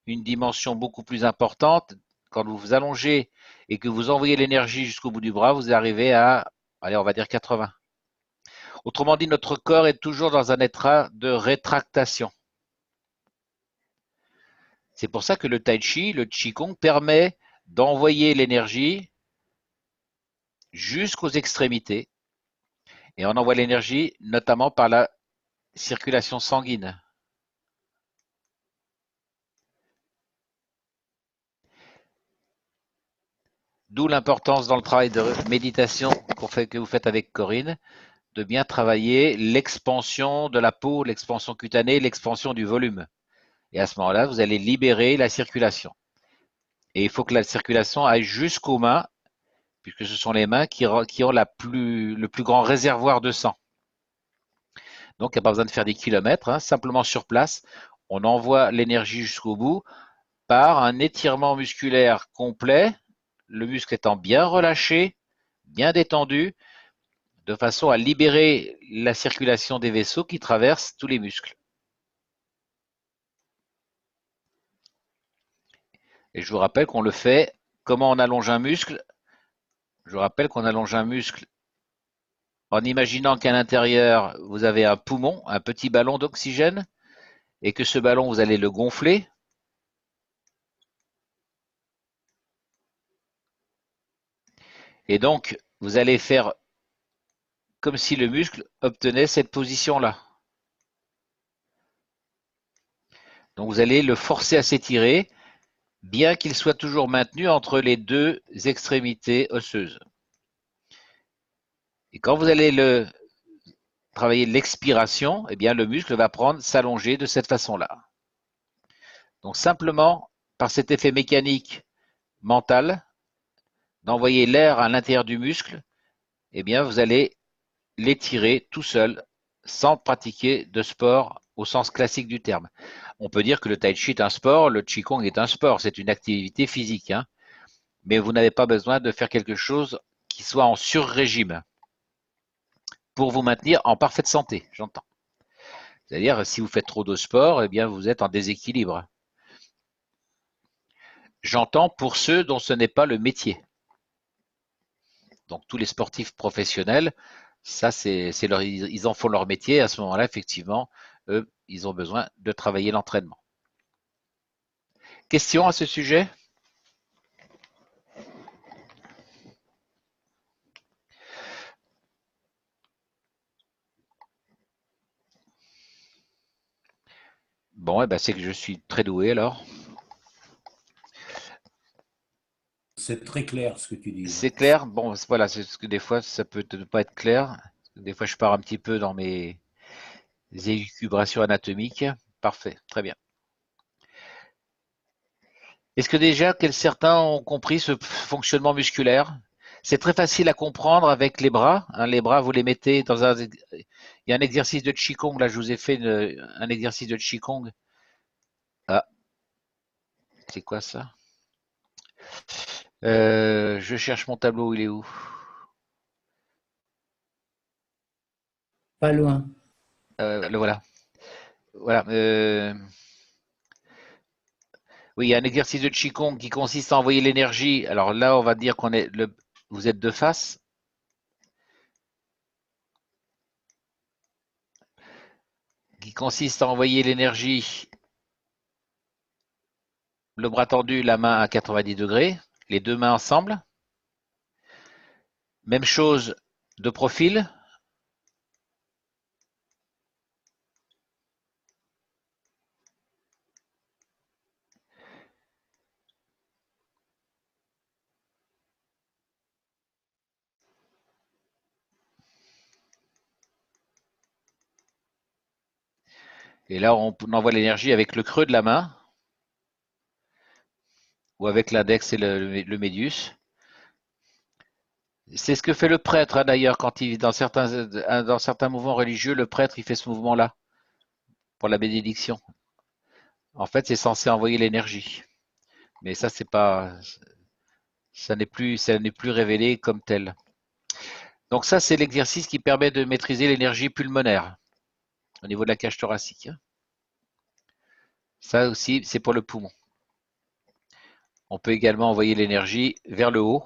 une dimension beaucoup plus importante. Quand vous vous allongez et que vous envoyez l'énergie jusqu'au bout du bras, vous arrivez à, allez, on va dire 80. Autrement dit, notre corps est toujours dans un état de rétractation. C'est pour ça que le tai chi, le qigong, permet d'envoyer l'énergie jusqu'aux extrémités. Et on envoie l'énergie notamment par la circulation sanguine. D'où l'importance dans le travail de méditation que vous faites avec Corinne, de bien travailler l'expansion de la peau, l'expansion cutanée, l'expansion du volume. Et à ce moment-là, vous allez libérer la circulation. Et il faut que la circulation aille jusqu'aux mains, puisque ce sont les mains qui ont le plus grand réservoir de sang. Donc, il n'y a pas besoin de faire des kilomètres, hein, simplement sur place, on envoie l'énergie jusqu'au bout par un étirement musculaire complet, le muscle étant bien relâché, bien détendu, de façon à libérer la circulation des vaisseaux qui traversent tous les muscles. Et je vous rappelle qu'on le fait, comment on allonge un muscle? Je vous rappelle qu'on allonge un muscle en imaginant qu'à l'intérieur, vous avez un poumon, un petit ballon d'oxygène, et que ce ballon, vous allez le gonfler. Et donc, vous allez faire comme si le muscle obtenait cette position-là. Donc, vous allez le forcer à s'étirer, bien qu'il soit toujours maintenu entre les deux extrémités osseuses. Et quand vous allez travailler l'expiration, eh bien, le muscle va s'allonger de cette façon-là. Donc, simplement, par cet effet mécanique mental, d'envoyer l'air à l'intérieur du muscle, eh bien, vous allez l'étirer tout seul, sans pratiquer de sport au sens classique du terme. On peut dire que le tai chi est un sport, le qigong est un sport, c'est une activité physique, hein, mais vous n'avez pas besoin de faire quelque chose qui soit en sur-régime pour vous maintenir en parfaite santé, j'entends. C'est-à-dire, si vous faites trop de sport, eh bien, vous êtes en déséquilibre. J'entends pour ceux dont ce n'est pas le métier. Donc, tous les sportifs professionnels, ça, ils en font leur métier. À ce moment-là, effectivement, eux, ils ont besoin de travailler l'entraînement. Question à ce sujet? Bon, eh ben, c'est que je suis très doué alors. C'est très clair ce que tu dis. C'est clair? Bon, voilà, c'est ce que des fois, ça peut ne pas être clair. Des fois, je pars un petit peu dans mes élucubrations anatomiques. Parfait, très bien. Est-ce que déjà certains ont compris ce fonctionnement musculaire? C'est très facile à comprendre avec les bras. Hein, les bras, vous les mettez dans un... Il y a un exercice de Qigong. Là, je vous ai fait un exercice de Qigong. Ah, c'est quoi ça? Je cherche mon tableau, il est où? Pas loin. Le voilà. Voilà. Oui, il y a un exercice de Qigong qui consiste à envoyer l'énergie. Alors là, on va dire qu'on est vous êtes de face. Qui consiste à envoyer l'énergie, le bras tendu, la main à 90 degrés, les deux mains ensemble. Même chose de profil. Et là, on envoie l'énergie avec le creux de la main ou avec l'index et le médius. C'est ce que fait le prêtre, hein, d'ailleurs, quand il dans certains mouvements religieux, le prêtre il fait ce mouvement-là pour la bénédiction. En fait, c'est censé envoyer l'énergie, mais ça n'est plus révélé comme tel. Donc ça, c'est l'exercice qui permet de maîtriser l'énergie pulmonaire au niveau de la cage thoracique. Ça aussi, c'est pour le poumon. On peut également envoyer l'énergie vers le haut.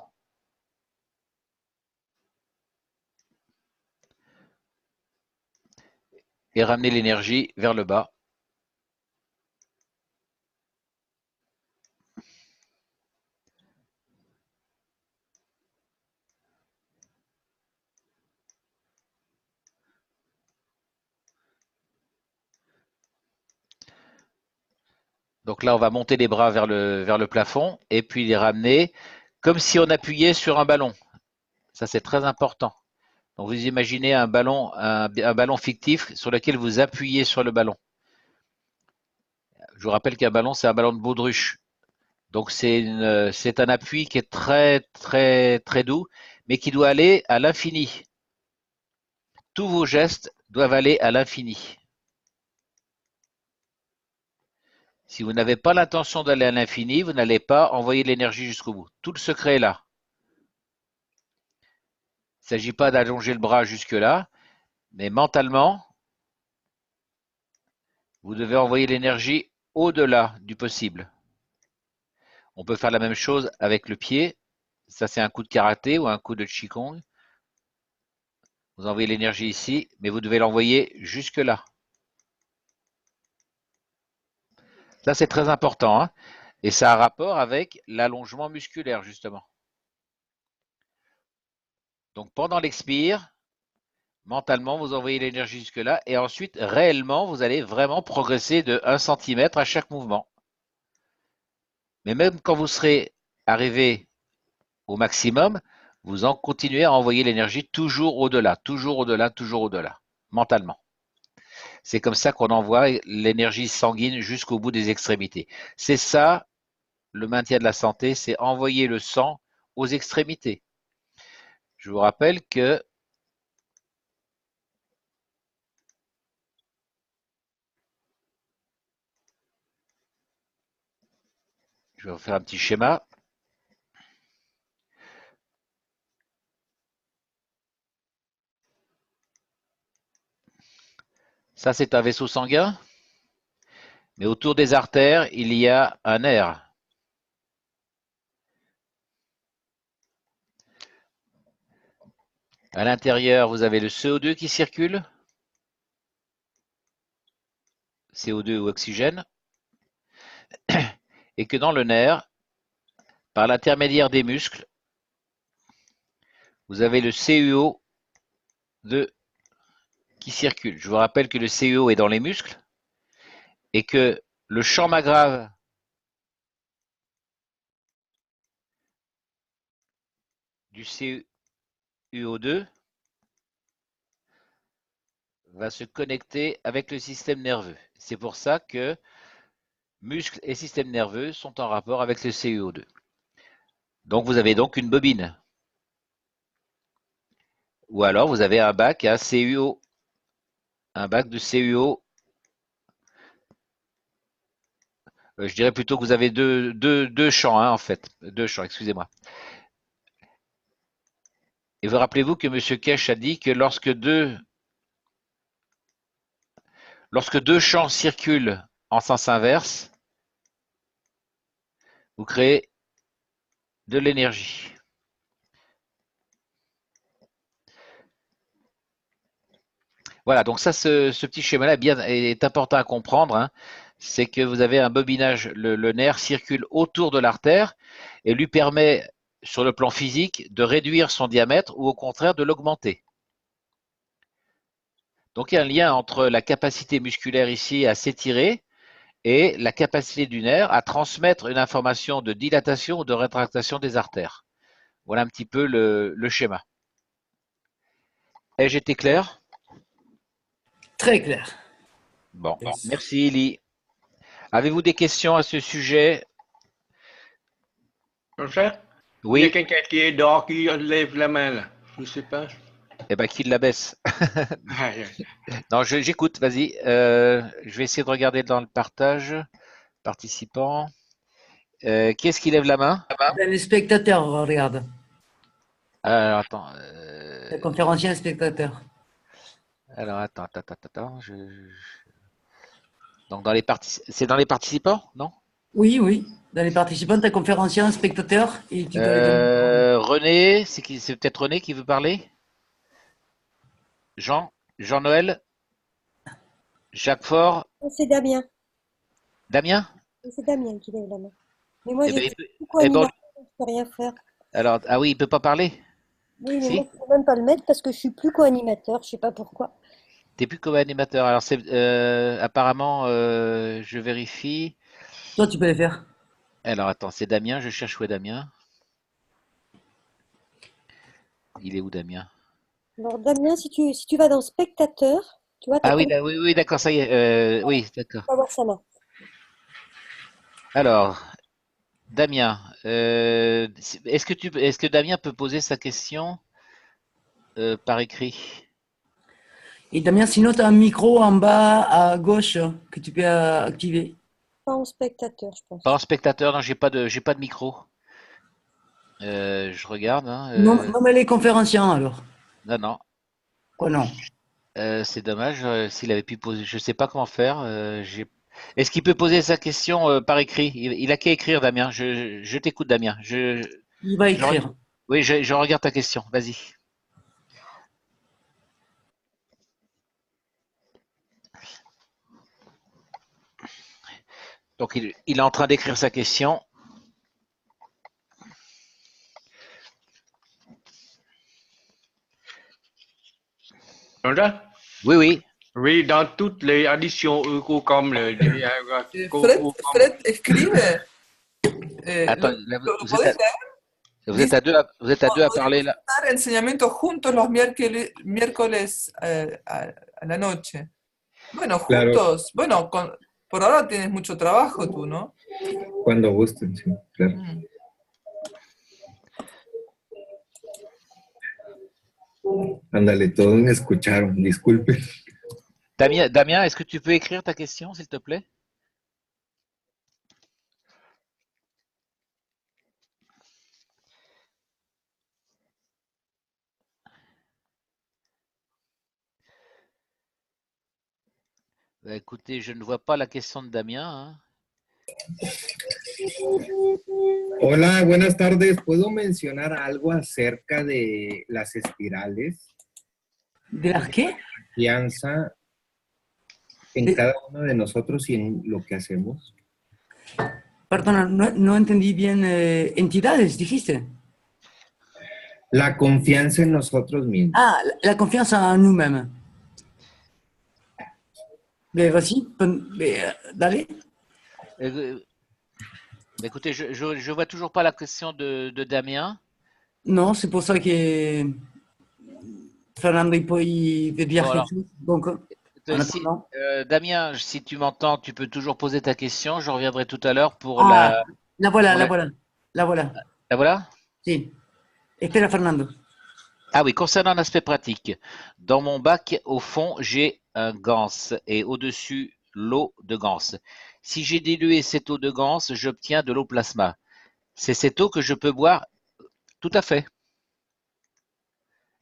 Et ramener l'énergie vers le bas. Donc là, on va monter les bras vers le plafond et puis les ramener comme si on appuyait sur un ballon. Ça, c'est très important. Donc vous imaginez un ballon fictif sur lequel vous appuyez sur le ballon. Je vous rappelle qu'un ballon, c'est un ballon de baudruche. Donc c'est un appui qui est très, très, très doux, mais qui doit aller à l'infini. Tous vos gestes doivent aller à l'infini. Si vous n'avez pas l'intention d'aller à l'infini, vous n'allez pas envoyer l'énergie jusqu'au bout. Tout le secret est là. Il ne s'agit pas d'allonger le bras jusque-là, mais mentalement, vous devez envoyer l'énergie au-delà du possible. On peut faire la même chose avec le pied. Ça, c'est un coup de karaté ou un coup de qigong. Vous envoyez l'énergie ici, mais vous devez l'envoyer jusque-là. Ça, c'est très important, hein, et ça a un rapport avec l'allongement musculaire, justement. Donc, pendant l'expire, mentalement, vous envoyez l'énergie jusque-là, et ensuite, réellement, vous allez vraiment progresser de 1 cm à chaque mouvement. Mais même quand vous serez arrivé au maximum, vous en continuez à envoyer l'énergie toujours au-delà, toujours au-delà, toujours au-delà, mentalement. C'est comme ça qu'on envoie l'énergie sanguine jusqu'au bout des extrémités. C'est ça, le maintien de la santé, c'est envoyer le sang aux extrémités. Je vous rappelle que je vais vous faire un petit schéma. Ça, c'est un vaisseau sanguin. Mais autour des artères, il y a un nerf. À l'intérieur, vous avez le CO2 qui circule. CO2 ou oxygène. Et que dans le nerf, par l'intermédiaire des muscles, vous avez le CuO2 qui circule. Je vous rappelle que le CuO est dans les muscles et que le champ Magrave du CuO2 va se connecter avec le système nerveux. C'est pour ça que muscles et système nerveux sont en rapport avec le CuO2. Donc vous avez donc une bobine. Ou alors vous avez un bac à CuO. Un bac de CuO. Je dirais plutôt que vous avez deux champs, hein, en fait. Deux champs, excusez-moi. Et vous rappelez-vous que M. Kesh a dit que lorsque deux Lorsque deux champs circulent en sens inverse, vous créez de l'énergie. Voilà, donc ça, ce petit schéma-là est important à comprendre, hein. C'est que vous avez un bobinage, le nerf circule autour de l'artère et lui permet, sur le plan physique, de réduire son diamètre ou au contraire de l'augmenter. Donc il y a un lien entre la capacité musculaire ici à s'étirer et la capacité du nerf à transmettre une information de dilatation ou de rétractation des artères. Voilà un petit peu le schéma. Ai-je été clair? Très clair. Bon, merci Elie. Avez-vous des questions à ce sujet? Oui. Il y a quelqu'un qui est dehors qui lève la main là. Je ne sais pas. Eh bien, qu'il la baisse. Non, j'écoute, vas-y. Je vais essayer de regarder dans le partage. Participants. Qui est-ce qui lève la main? Les spectateurs, regarde. Alors, attends. Le conférencier spectateur. Alors, attends. Donc, c'est dans les participants, non? Oui. Dans les participants, tu as conférencier, spectateur. Et tu René, c'est peut-être René qui veut parler? Jean-Noël? Jacques Faure? C'est Damien. Damien? C'est Damien qui lève la main. Mais moi, Eh ben, j'ai beaucoup animateur, je ne peux rien faire. Alors, ah oui, il ne peut pas parler? Oui, mais Si? moi, je ne peux même pas le mettre parce que je suis plus co-animateur, je ne sais pas pourquoi. Tu n'es plus co-animateur. Alors, apparemment, je vérifie. Toi, tu peux les faire. Alors, attends, c'est Damien. Je cherche où est Damien. Il est où, Damien? Alors, Damien, si tu vas dans spectateur, tu vois. Ah oui, oui, d'accord, ça y est. Oui, d'accord. On va voir sa main. Alors, Damien, est-ce que Damien peut poser sa question par écrit? Et Damien, sinon, tu as un micro en bas à gauche que tu peux activer. Pas en spectateur, je pense. Pas en spectateur, non, j'ai pas de micro. Je regarde. Hein, Non, mais les conférenciers alors. Non. Quoi, non? C'est dommage. S'il avait pu poser, je sais pas comment faire. Est-ce qu'il peut poser sa question par écrit? Il a qu'à écrire, Damien. Je t'écoute, Damien. Il va écrire. Oui, je regarde ta question. Vas-y. Donc, il est en train d'écrire sa question. Oui. Oui, dans toutes les additions comme le. Fred escribe. Attends, vous êtes à deux à parler là. Enseñamientos juntos los miércoles a la noche. Bueno, juntos. Bueno, por ahora tienes mucho trabajo tú, ¿no? Cuando gusten, sí, claro. Ándale, todos me escucharon, disculpe. Damien, est-ce que tu peux écrire ta question, s'il te plaît? Écoutez, je ne vois pas la question de Damien. Hein. Hola, buenas tardes. ¿Puedo mencionar algo acerca de las espirales? ¿De las qué? Confianza en cada uno de nosotros y en lo que hacemos. Perdona, no entendí bien. ¿Entidades, dijiste? La confianza en nosotros mismos. Ah, la confiance en nous-mêmes. Mais vas-y, d'aller. Écoutez, je vois toujours pas la question de Damien. Non, c'est pour ça que Fernando il veut dire quelque chose. Donc, Damien, si tu m'entends, tu peux toujours poser ta question. Je reviendrai tout à l'heure pour la voilà. La voilà? Si. Espera, Fernando. Ah oui, concernant l'aspect pratique, dans mon bac, au fond, j'ai un ganse et au-dessus, l'eau de ganse. Si j'ai dilué cette eau de ganse, j'obtiens de l'eau plasma. C'est cette eau que je peux boire? Tout à fait.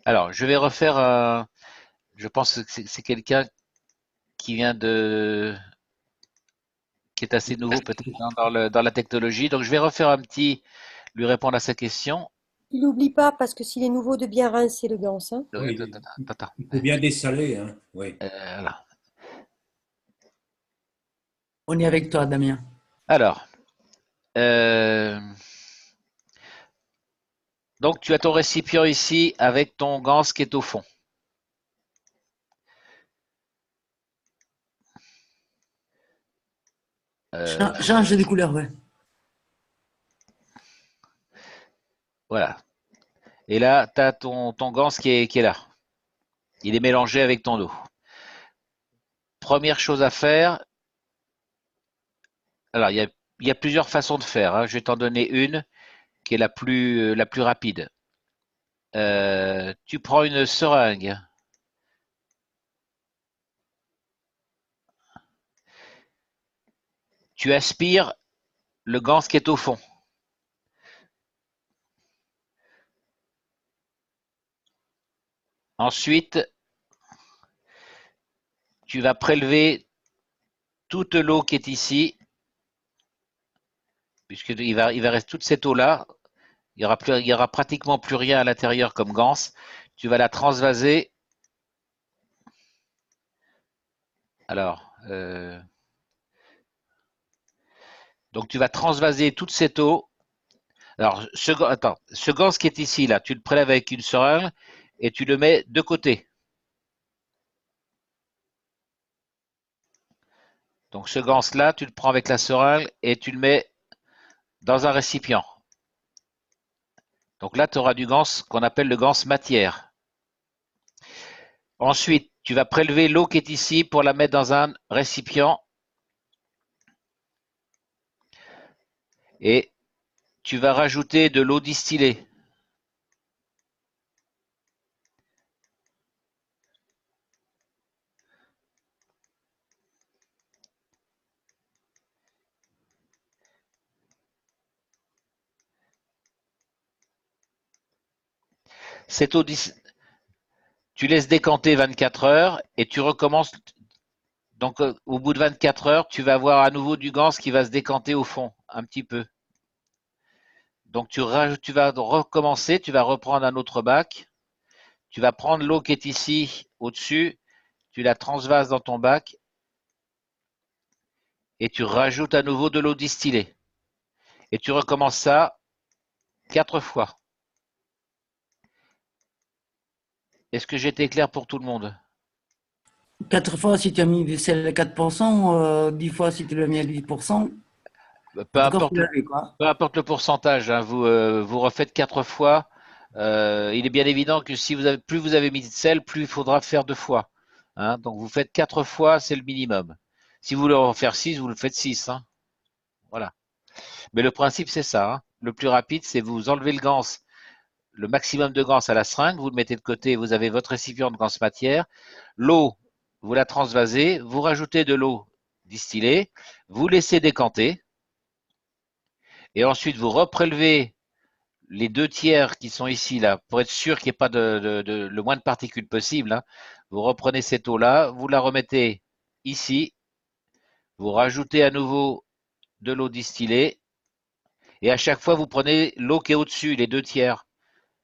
Alors, je vais refaire je pense que c'est quelqu'un qui est assez nouveau peut-être dans la technologie. Donc je vais refaire lui répondre à sa question. Il n'oublie pas, parce que s'il est nouveau, de bien rincer le gants. Hein. Oui, il faut bien dessaler. Hein. Oui. Voilà. On est avec toi, Damien. Alors, donc tu as ton récipient ici avec ton gants qui est au fond. Change de couleur, ouais. Voilà. Et là, tu as ton gants qui est là. Il est mélangé avec ton eau. Première chose à faire, alors il y a plusieurs façons de faire. Hein. Je vais t'en donner une qui est la plus rapide. Tu prends une seringue. Tu aspires le gants qui est au fond. Ensuite, tu vas prélever toute l'eau qui est ici, puisqu'il va rester toute cette eau-là. Il y aura pratiquement plus rien à l'intérieur comme gants. Tu vas la transvaser. Alors, donc tu vas transvaser toute cette eau. Alors, ce gants qui est ici, là, tu le prélèves avec une seringue et tu le mets de côté. Donc ce gants-là, tu le prends avec la seringue et tu le mets dans un récipient. Donc là, tu auras du gants qu'on appelle le gants matière. Ensuite, tu vas prélever l'eau qui est ici pour la mettre dans un récipient. Et tu vas rajouter de l'eau distillée. Cette eau, tu laisses décanter 24 heures et tu recommences. Donc, au bout de 24 heures, tu vas avoir à nouveau du gants qui va se décanter au fond, un petit peu. Donc, tu vas recommencer, tu vas reprendre un autre bac. Tu vas prendre l'eau qui est ici, au-dessus, tu la transvases dans ton bac et tu rajoutes à nouveau de l'eau distillée. Et tu recommences ça 4 fois. Est-ce que j'ai été clair pour tout le monde? 4 fois si tu as mis du sel à 4%, 10 fois si tu l'as mis à 10%. Peu importe le pourcentage, hein, vous refaites 4 fois. Il est bien évident que si plus vous avez mis de sel, plus il faudra faire 2 fois. Hein, donc vous faites 4 fois, c'est le minimum. Si vous voulez en faire 6, vous le faites 6. Hein. Voilà. Mais le principe, c'est ça. Hein. Le plus rapide, c'est vous enlevez le gants, le maximum de gants à la seringue, vous le mettez de côté, vous avez votre récipient de gants matière. L'eau, vous la transvasez, vous rajoutez de l'eau distillée, vous laissez décanter. Et ensuite, vous reprélevez les 2 tiers qui sont ici, là, pour être sûr qu'il n'y ait pas le moins de particules possible. Hein. Vous reprenez cette eau-là, vous la remettez ici, vous rajoutez à nouveau de l'eau distillée, et à chaque fois, vous prenez l'eau qui est au-dessus, les 2 tiers,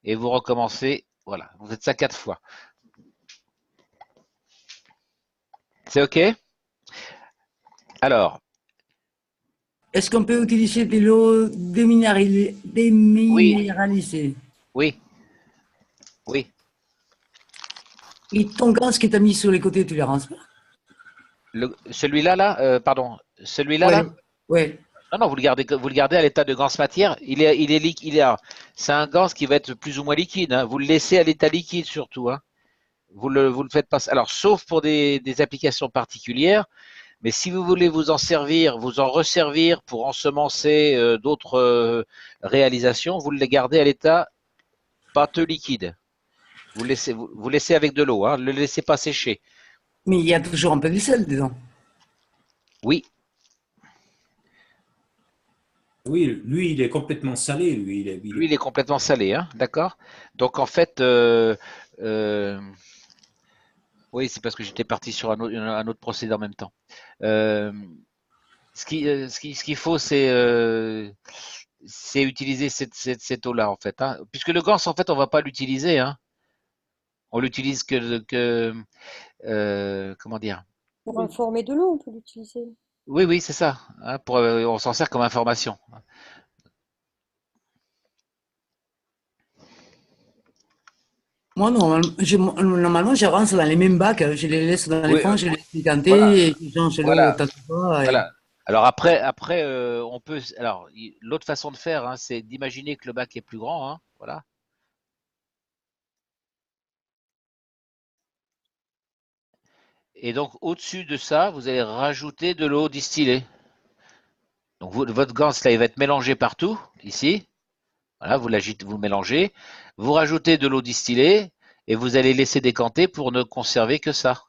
et vous recommencez. Voilà, vous faites ça 4 fois. C'est OK? Alors. Est-ce qu'on peut utiliser de l'eau déminéralisée? Oui. Oui. Et ton gants qui t'a mis sur les côtés, tu les rinces pas? Celui-là, là, pardon. Celui-là, là? Oui. Non, vous le gardez à l'état de gants matière. C'est un gants qui va être plus ou moins liquide. Hein. Vous le laissez à l'état liquide surtout. Hein. Vous le faites pas. Alors, sauf pour des applications particulières. Mais si vous voulez vous en resservir pour ensemencer d'autres réalisations, vous le gardez à l'état pâteux liquide. Vous laissez avec de l'eau, hein, ne le laissez pas sécher. Mais il y a toujours un peu de sel dedans. Oui. Oui, lui, il est complètement salé. Lui, il est complètement salé, hein, d'accord. Donc, en fait, Oui, c'est parce que j'étais parti sur un autre procédé en même temps. Ce qu'il faut, c'est utiliser cette eau-là, en fait. Hein. Puisque le gans, en fait, on ne va pas l'utiliser. Hein. On l'utilise comment dire? Pour informer de l'eau, on peut l'utiliser. Oui, oui, c'est ça. Hein, on s'en sert comme information. Moi, normalement, j'avance dans les mêmes bacs. Je les laisse dans les Oui, fonds, je les laisse décanter voilà. et je change l'eau Voilà. tant que fois. Voilà. Alors après, on peut. Alors, l'autre façon de faire, hein, c'est d'imaginer que le bac est plus grand. Hein, voilà. Et donc, au-dessus de ça, vous allez rajouter de l'eau distillée. Donc, votre ganse, là, il va être mélangé partout, ici. Voilà, vous l'agitez, vous mélangez. Vous rajoutez de l'eau distillée et vous allez laisser décanter pour ne conserver que ça.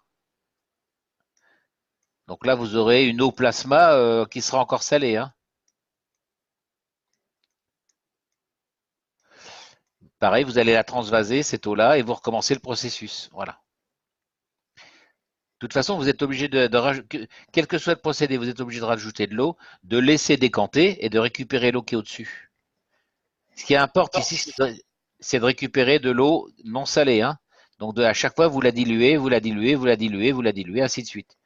Donc là, vous aurez une eau plasma qui sera encore salée. Hein. Pareil, vous allez la transvaser, cette eau-là, et vous recommencez le processus. Voilà. De toute façon, vous êtes obligé de rajouter, quel que soit le procédé, vous êtes obligé de rajouter de l'eau, de laisser décanter et de récupérer l'eau qui est au-dessus. Ce qui importe ici, c'est de récupérer de l'eau non salée. Hein. Donc à chaque fois, vous la diluez, vous la diluez, vous la diluez, vous la diluez, ainsi de suite.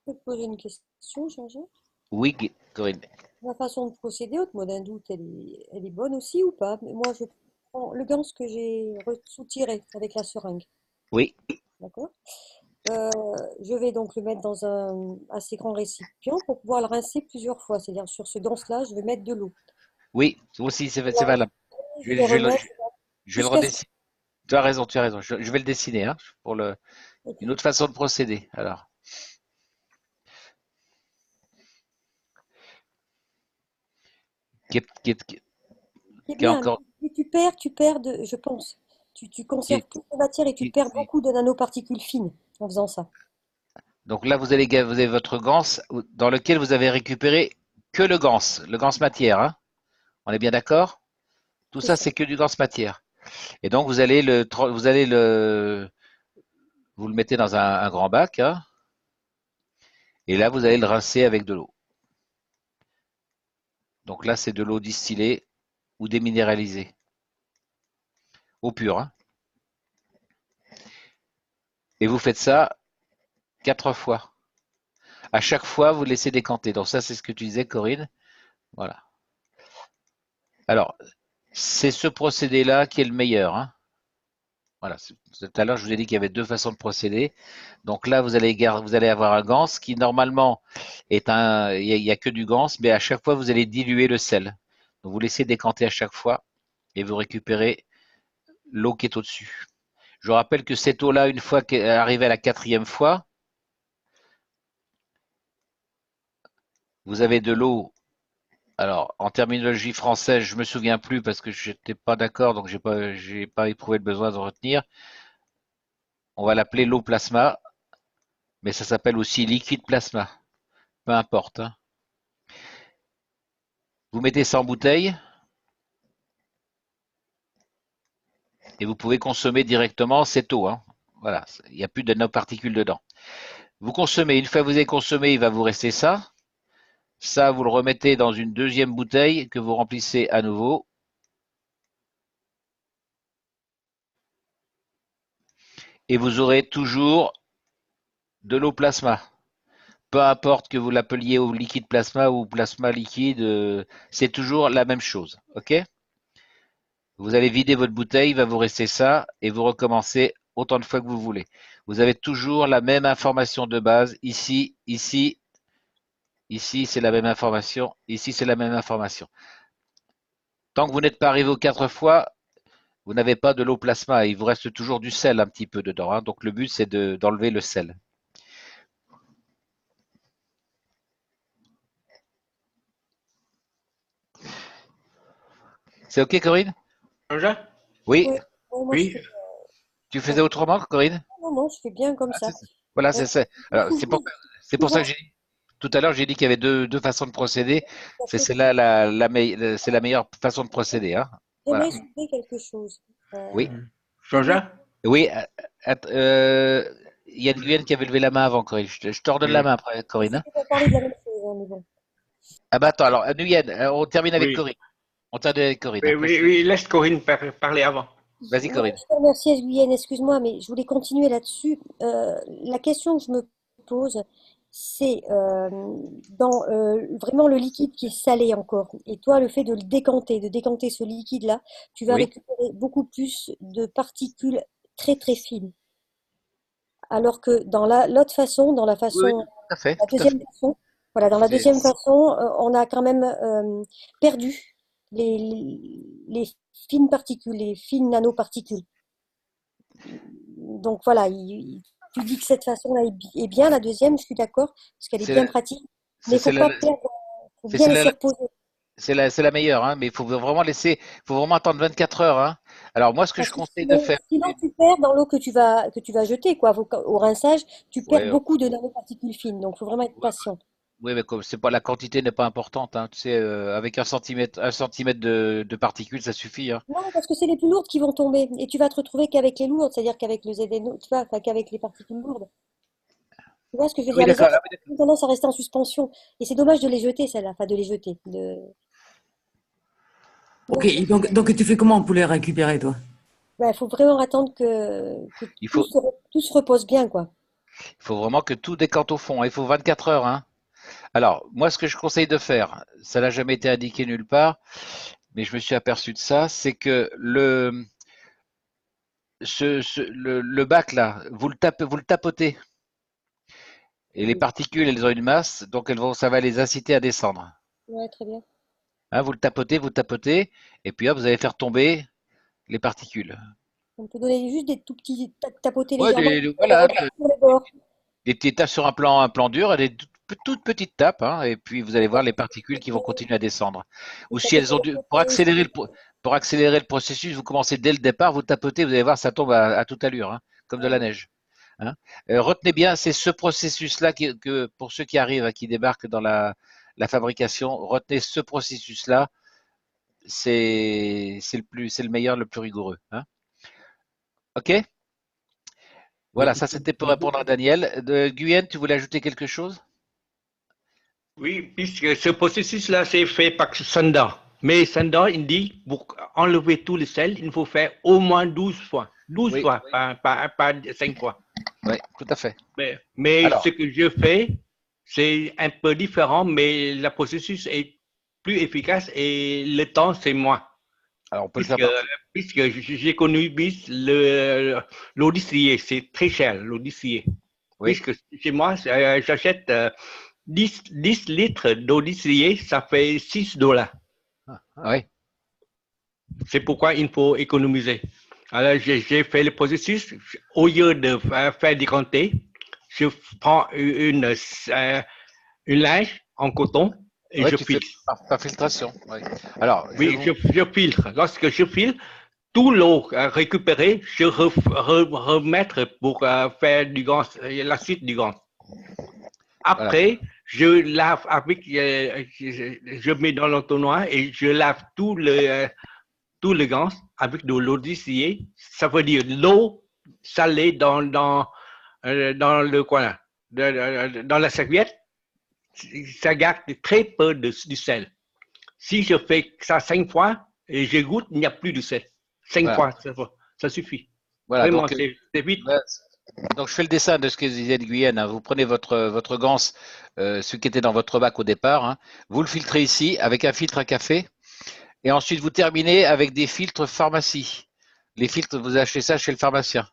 Je peux te poser une question, Jean-Jacques? Oui, Corinne. La façon de procéder, au mot d'un doute, elle est bonne aussi ou pas? Mais moi, je prends le gants que j'ai soutiré avec la seringue. Oui. D'accord? Je vais donc le mettre dans un assez grand récipient pour pouvoir le rincer plusieurs fois. C'est-à-dire sur ce gants-là, je vais mettre de l'eau. Oui, aussi, c'est valable. Je vais le redessiner. Tu as raison, tu as raison. Je vais le dessiner hein, pour une autre façon de procéder. Alors. Qui est bien. Encore... Tu perds je pense. Tu conserves toute la matière et tu perds beaucoup de nanoparticules fines en faisant ça. Donc là, vous avez votre ganse dans lequel vous avez récupéré que le ganse matière. Hein. On est bien d'accord? Tout ça, c'est que du ganse matière. Et donc, vous le mettez dans un grand bac. Hein, et là, vous allez le rincer avec de l'eau. Donc là, c'est de l'eau distillée ou déminéralisée. Eau pure. Hein. Et vous faites ça 4 fois. À chaque fois, vous laissez décanter. Donc ça, c'est ce que tu disais, Corinne. Voilà. Alors, c'est ce procédé-là qui est le meilleur. Hein. Voilà. Tout à l'heure, je vous ai dit qu'il y avait 2 façons de procéder. Donc là, vous allez avoir un ganse qui, normalement, il n'y a que du ganse, mais à chaque fois, vous allez diluer le sel. Donc, vous laissez décanter à chaque fois et vous récupérez l'eau qui est au-dessus. Je rappelle que cette eau-là, une fois qu'elle est arrivée à la 4e fois, vous avez de l'eau. Alors, en terminologie française, je ne me souviens plus parce que je n'étais pas d'accord, donc je n'ai pas éprouvé le besoin de retenir. On va l'appeler l'eau plasma, mais ça s'appelle aussi liquide plasma. Peu importe. Hein. Vous mettez ça en bouteille et vous pouvez consommer directement cette eau. Hein. Voilà, il n'y a plus de nanoparticules dedans. Vous consommez, une fois que vous avez consommé, il va vous rester ça. Ça, vous le remettez dans une 2e bouteille que vous remplissez à nouveau. Et vous aurez toujours de l'eau plasma. Peu importe que vous l'appeliez au liquide plasma ou plasma liquide, c'est toujours la même chose. OK? Vous allez vider votre bouteille, il va vous rester ça, et vous recommencez autant de fois que vous voulez. Vous avez toujours la même information de base. Ici, ici, ici, c'est la même information. Ici, c'est la même information. Tant que vous n'êtes pas arrivé aux 4 fois, vous n'avez pas de l'eau plasma. Il vous reste toujours du sel un petit peu dedans. Hein. Donc le but, c'est d'enlever le sel. C'est OK, Corinne? Oui. Oui. Tu faisais autrement, Corinne? Non, je fais bien comme ça. Voilà, c'est pour ça que tout à l'heure, j'ai dit qu'il y avait deux façons de procéder. C'est celle-là c'est la meilleure façon de procéder. Hein. J'aimerais Voilà. soulever quelque chose. Oui. Jean-Jacques? Oui, Il y a Guyenne qui avait levé la main avant, Corinne. Je te redonne la main après, Corinne. Hein. C'était pour parler de la même chose, hein, mais bon. Ah bah attends, alors, Guyenne, on termine avec Oui. Corinne. On termine avec Corinne. Oui, Après, oui, oui, laisse Corinne parler avant. Vas-y, Corinne. Je te remercie, Guyenne, excuse-moi, mais je voulais continuer là-dessus. La question que je me pose, c'est dans vraiment le liquide qui est salé encore. Et toi, le fait de le de décanter ce liquide-là, tu vas Oui. récupérer beaucoup plus de particules très très fines. Alors que dans l'autre façon, dans la Oui, façon, tout à fait. la Tout à deuxième fait. façon, voilà, dans la C'est- deuxième façon, on a quand même perdu les fines particules, les fines nanoparticules. Donc voilà, tu dis que cette façon-là est bien, la deuxième, je suis d'accord, parce qu'elle est C'est bien la- pratique, c'est- mais il c'est faut la- pas perdre, faut c'est- bien c'est laisser la- reposer. c'est la meilleure, hein, mais il faut vraiment attendre 24 heures. Hein. Alors moi, ce que je Parce que conseille de faire, sinon tu perds dans l'eau que tu vas jeter, quoi. Au rinçage, tu perds ouais, beaucoup de nanoparticules fines, donc il faut vraiment être patient. oui, mais comme c'est pas la quantité n'est pas importante, hein, tu sais, avec un centimètre de particules, ça suffit. Hein. Non, parce que c'est les plus lourdes qui vont tomber, et tu vas te retrouver qu'avec les lourdes, c'est-à-dire qu'avec le ZNO, tu vois, enfin, qu'avec les particules lourdes. Tu vois ce que je veux Oui, dire? Les d'accord. autres, elles ont tendance à rester en suspension, et c'est dommage de les jeter, celles-là, enfin de les jeter. Ok, et donc tu fais comment pour les récupérer, toi? Il faut vraiment attendre que Il tout faut, tout se repose bien, quoi. il faut vraiment que tout décante au fond. Hein. Il faut 24 heures. Hein. Alors, moi, ce que je conseille de faire, ça n'a jamais été indiqué nulle part, mais je me suis aperçu de ça, c'est que le bac là, vous le tapotez. Et les particules, elles ont une masse, donc ça va les inciter à descendre. Ouais, très bien. Hein, vous le tapotez, et puis hop, vous allez faire tomber les particules. On peut donner juste des tout petits tapoter Ouais, légèrement voilà, sur les bords. des petites tapes sur un plan dur, et des toutes petites tapes, hein, et puis vous allez voir les particules qui vont continuer à descendre. Ou si elles ont pour accélérer le processus, vous commencez dès le départ, vous tapotez, vous allez voir, ça tombe à toute allure, hein, comme de la neige. Hein. Retenez bien, c'est ce processus-là que pour ceux qui arrivent, qui débarquent dans la fabrication, retenez ce processus-là, c'est le meilleur, le plus rigoureux. Hein. Ok? Voilà, ça c'était pour répondre à Daniel. Guyenne, tu voulais ajouter quelque chose? Oui, puisque ce processus-là, c'est fait par Sanda. Mais Sanda, il dit, pour enlever tous les sels, il faut faire au moins 12 fois. 12 Oui. fois, pas 5 fois. Oui, tout à fait. Mais Alors. ce que je fais, c'est un peu différent, mais le processus est plus efficace et le temps, c'est moins. Alors, on peut le faire puisque j'ai connu l'eau distillée, c'est très cher, l'eau distillée. Oui. Puisque chez moi, j'achète 10 litres d'eau distillée, ça fait $6. Oui. C'est pourquoi il faut économiser. Alors, j'ai fait le processus. Au lieu de faire décanter, je prends une linge en coton et je filtre. Par filtration. Oui. Alors, oui, je filtre. Lorsque je filtre, tout l'eau récupérée, je remettre pour faire du ganse, la suite du ganse. Après, voilà. Je lave avec, je mets dans l'entonnoir et je lave tout le ganse avec de l'eau distillée. Ça veut dire l'eau salée dans le coin, dans la serviette. Ça garde très peu du sel. Si je fais ça 5 fois et je goûte, il n'y a plus de sel. 5 fois, ça suffit. Voilà, vraiment, donc, c'est vite. Donc, je fais le dessin de ce que disait Guyenne. Hein. Vous prenez votre ganse, ce qui était dans votre bac au départ. Hein. Vous le filtrez ici avec un filtre à café. Et ensuite, vous terminez avec des filtres pharmacie. Les filtres, vous achetez ça chez le pharmacien.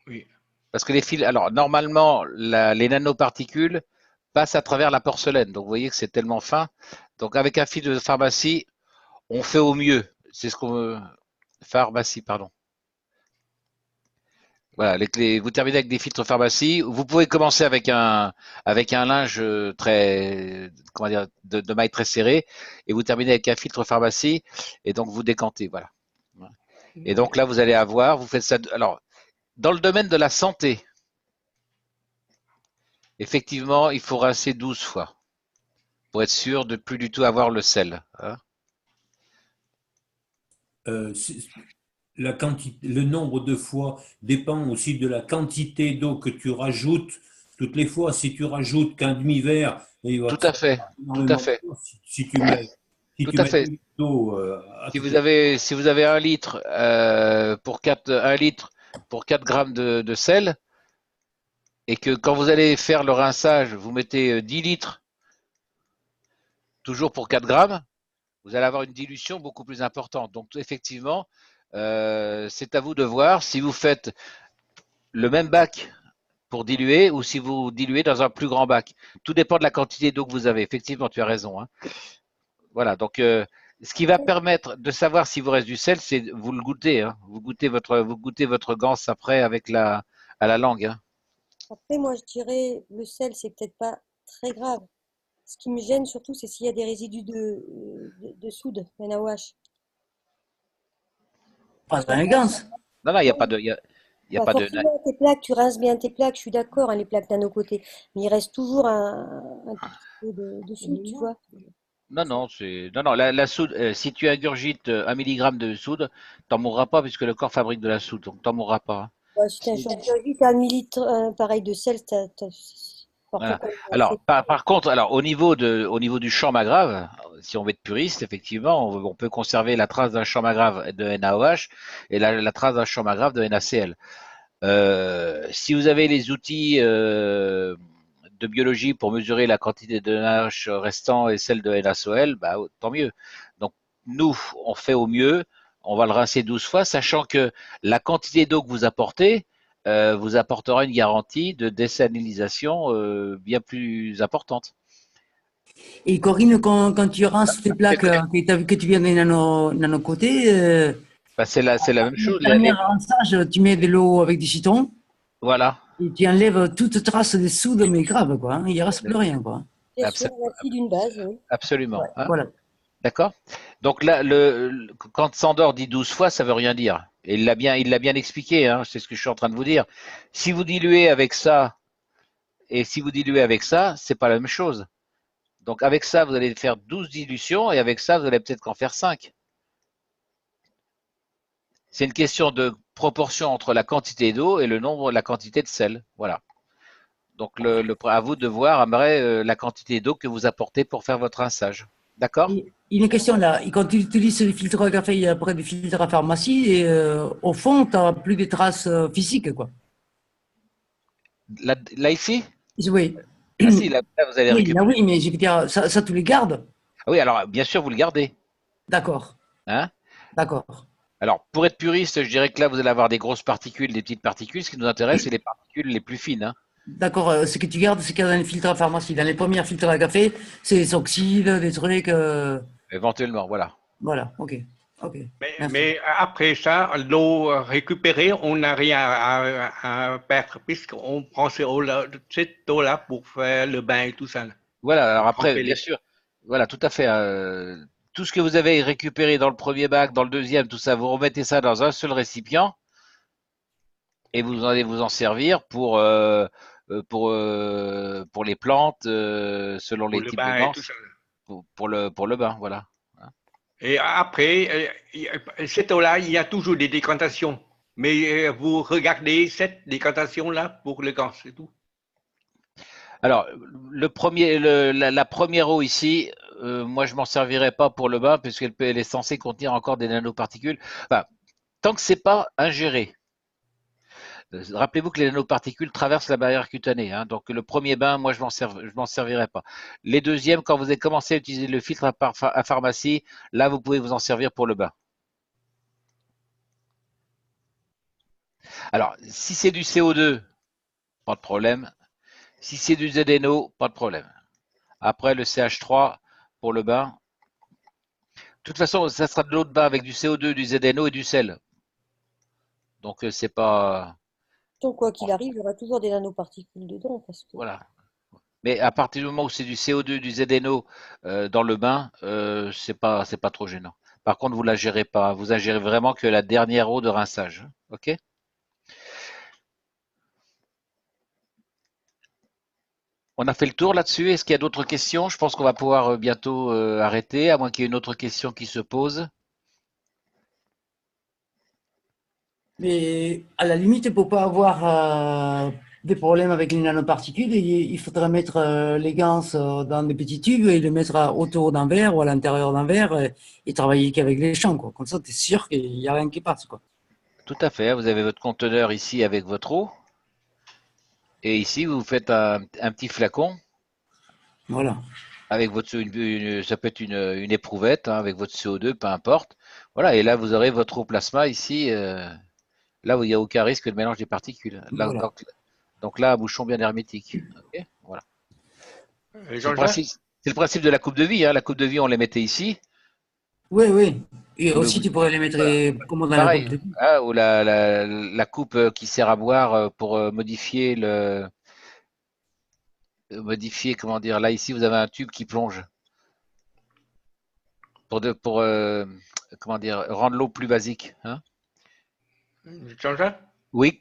Oui. Parce que les filtres, alors normalement, les nanoparticules passent à travers la porcelaine. Donc, vous voyez que c'est tellement fin. Donc, avec un filtre de pharmacie, on fait au mieux. C'est ce qu'on pharmacie, pardon. Voilà, vous terminez avec des filtres pharmacie. Vous pouvez commencer avec un linge très, comment dire, de maille très serrée, et vous terminez avec un filtre pharmacie, et donc vous décantez, voilà. Et donc là, vous allez avoir, vous faites ça. Alors, dans le domaine de la santé, effectivement, il faut rincer 12 fois pour être sûr de plus du tout avoir le sel. Hein. le nombre de fois dépend aussi de la quantité d'eau que tu rajoutes toutes les fois. Si tu rajoutes qu'un demi-verre, il va Tout te à falloir fait, tout à énormément fait, d'eau. Si tu mets, si tout tu à mets 2 fait. litres d'eau Si vous avez 1 litre pour 1 litre pour 4 grammes de sel, et que quand vous allez faire le rinçage, vous mettez 10 litres toujours pour 4 grammes, vous allez avoir une dilution beaucoup plus importante. Donc effectivement, c'est à vous de voir si vous faites le même bac pour diluer ou si vous diluez dans un plus grand bac. Tout dépend de la quantité d'eau que vous avez. Effectivement, tu as raison, hein. Voilà, donc ce qui va permettre de savoir s'il vous reste du sel, c'est vous le goûtez, hein. Vous goûtez votre ganse après avec à la langue, hein. Après, moi, je dirais, le sel, c'est peut-être pas très grave. Ce qui me gêne surtout, c'est s'il y a des résidus de soude, NaOH. Pas dans les gants. Non, non, il n'y a pas de, il y a Bah, pas de. forcément, tes plaques, tu rinces bien tes plaques, je suis d'accord, hein, les plaques nano côté. Mais il reste toujours un tout petit peu de soude, tu vois. Non, non, non, la soude. Si tu ingurgites 1 milligramme de soude, t'en mourras pas puisque le corps fabrique de la soude, donc t'en mourras pas, hein. Ouais, si t'as un chirurgie, t'as un millilitre pareil de sel, parfois Voilà. quand Alors, par contre, alors au niveau du champ magrave, si on veut être puriste, effectivement, on peut conserver la trace d'un champ magrave de NaOH et la trace d'un champ magrave de NaCl. Si vous avez les outils de biologie pour mesurer la quantité de NaOH restant et celle de NaCl, bah, tant mieux. Donc, nous, on fait au mieux. On va le rincer 12 fois, sachant que la quantité d'eau que vous apportez vous apportera une garantie de désalinisation bien plus importante. Et Corinne, quand tu rinces tes plaques que tu viens des nano-côtés, Bah, c'est la même chose. le dernier rinçage, tu mets de l'eau avec du citron. Voilà. Et tu enlèves toute trace de soude, mais grave, quoi, hein. Il ne reste plus rien, quoi. d'une base, oui. Absolument. Ouais, Hein. voilà. D'accord. Donc là, quand Sandor dit 12 fois, ça veut rien dire. Et il l'a bien expliqué, hein, c'est ce que je suis en train de vous dire. Si vous diluez avec ça, et si vous diluez avec ça, c'est pas la même chose. Donc avec ça, vous allez faire 12 dilutions, et avec ça, vous allez peut-être en faire 5. C'est une question de proportion entre la quantité d'eau et la quantité de sel. Voilà. Donc à vous de voir après la quantité d'eau que vous apportez pour faire votre rinçage. D'accord? Une question là, quand tu utilises les filtres à café, il y a après des filtres à pharmacie, et au fond, tu n'as plus de traces physiques, quoi. Là ici? Oui. Ah si, là vous allez récupérer. Oui, mais je veux dire, ça tu les gardes? Ah oui, alors bien sûr, vous le gardez. D'accord. Hein? D'accord. Alors, pour être puriste, je dirais que là, vous allez avoir des grosses particules, des petites particules. Ce qui nous intéresse, c'est les particules les plus fines, hein. D'accord, ce que tu gardes, c'est qu'il y a dans les filtres à pharmacie. Dans les premiers filtres à café, c'est des oxydes, des trucs. Éventuellement, voilà. Voilà, ok. Mais après ça, l'eau récupérée, on n'a rien à perdre puisqu'on prend cette eau-là pour faire le bain et tout ça. Voilà, alors après, bien sûr, voilà, tout à fait. Tout ce que vous avez récupéré dans le premier bac, dans le deuxième, tout ça, vous remettez ça dans un seul récipient et vous allez vous en servir pour les plantes, selon les types de ganses, pour le bain, voilà. Et après, cette eau-là, il y a toujours des décantations. Mais vous regardez cette décantation-là pour le gant, c'est tout. Alors, la première eau ici, moi je m'en servirai pas pour le bain puisqu'elle est censée contenir encore des nanoparticules. Enfin, tant que c'est pas ingéré. Rappelez-vous que les nanoparticules traversent la barrière cutanée, hein, donc le premier bain, moi je m'en servirai pas. Les deuxièmes, quand vous avez commencé à utiliser le filtre à pharmacie, là vous pouvez vous en servir pour le bain. Alors, si c'est du CO2, pas de problème. Si c'est du ZNO, pas de problème. Après, le CH3 pour le bain. De toute façon, ça sera de l'eau de bain avec du CO2, du ZNO et du sel. Donc, c'est pas. Donc, quoi qu'il arrive, il y aura toujours des nanoparticules dedans. Parce que... Voilà. Mais à partir du moment où c'est du CO2, du ZNO dans le bain, c'est pas trop gênant. Par contre, vous la gérez pas. Vous ingérez vraiment que la dernière eau de rinçage. OK? On a fait le tour là-dessus. Est-ce qu'il y a d'autres questions? Je pense qu'on va pouvoir bientôt arrêter, à moins qu'il y ait une autre question qui se pose. Mais à la limite, pour pas avoir des problèmes avec les nanoparticules, il faudrait mettre les gants dans des petits tubes et les mettre autour d'un verre ou à l'intérieur d'un verre et travailler qu'avec les champs, quoi. Comme ça, tu es sûr qu'il n'y a rien qui passe, quoi. Tout à fait. Vous avez votre conteneur ici avec votre eau. Et ici, vous faites un petit flacon. Voilà. Avec votre, ça peut être une éprouvette, hein, avec votre CO2, peu importe. Voilà, et là, vous aurez votre eau plasma ici, là où il n'y a aucun risque de mélange des particules. Là, Voilà. donc là, un bouchon bien hermétique. Okay, voilà. Jean-Jacques? C'est le principe de la coupe de vie. Hein. La coupe de vie, on les mettait ici. Oui, oui. Et aussi, tu pourrais les mettre comme dans la coupe de vie. Hein, ou la coupe qui sert à boire pour modifier comment dire, là ici vous avez un tube qui plonge pour comment dire, rendre l'eau plus basique, hein. Jean-Jacques? Oui,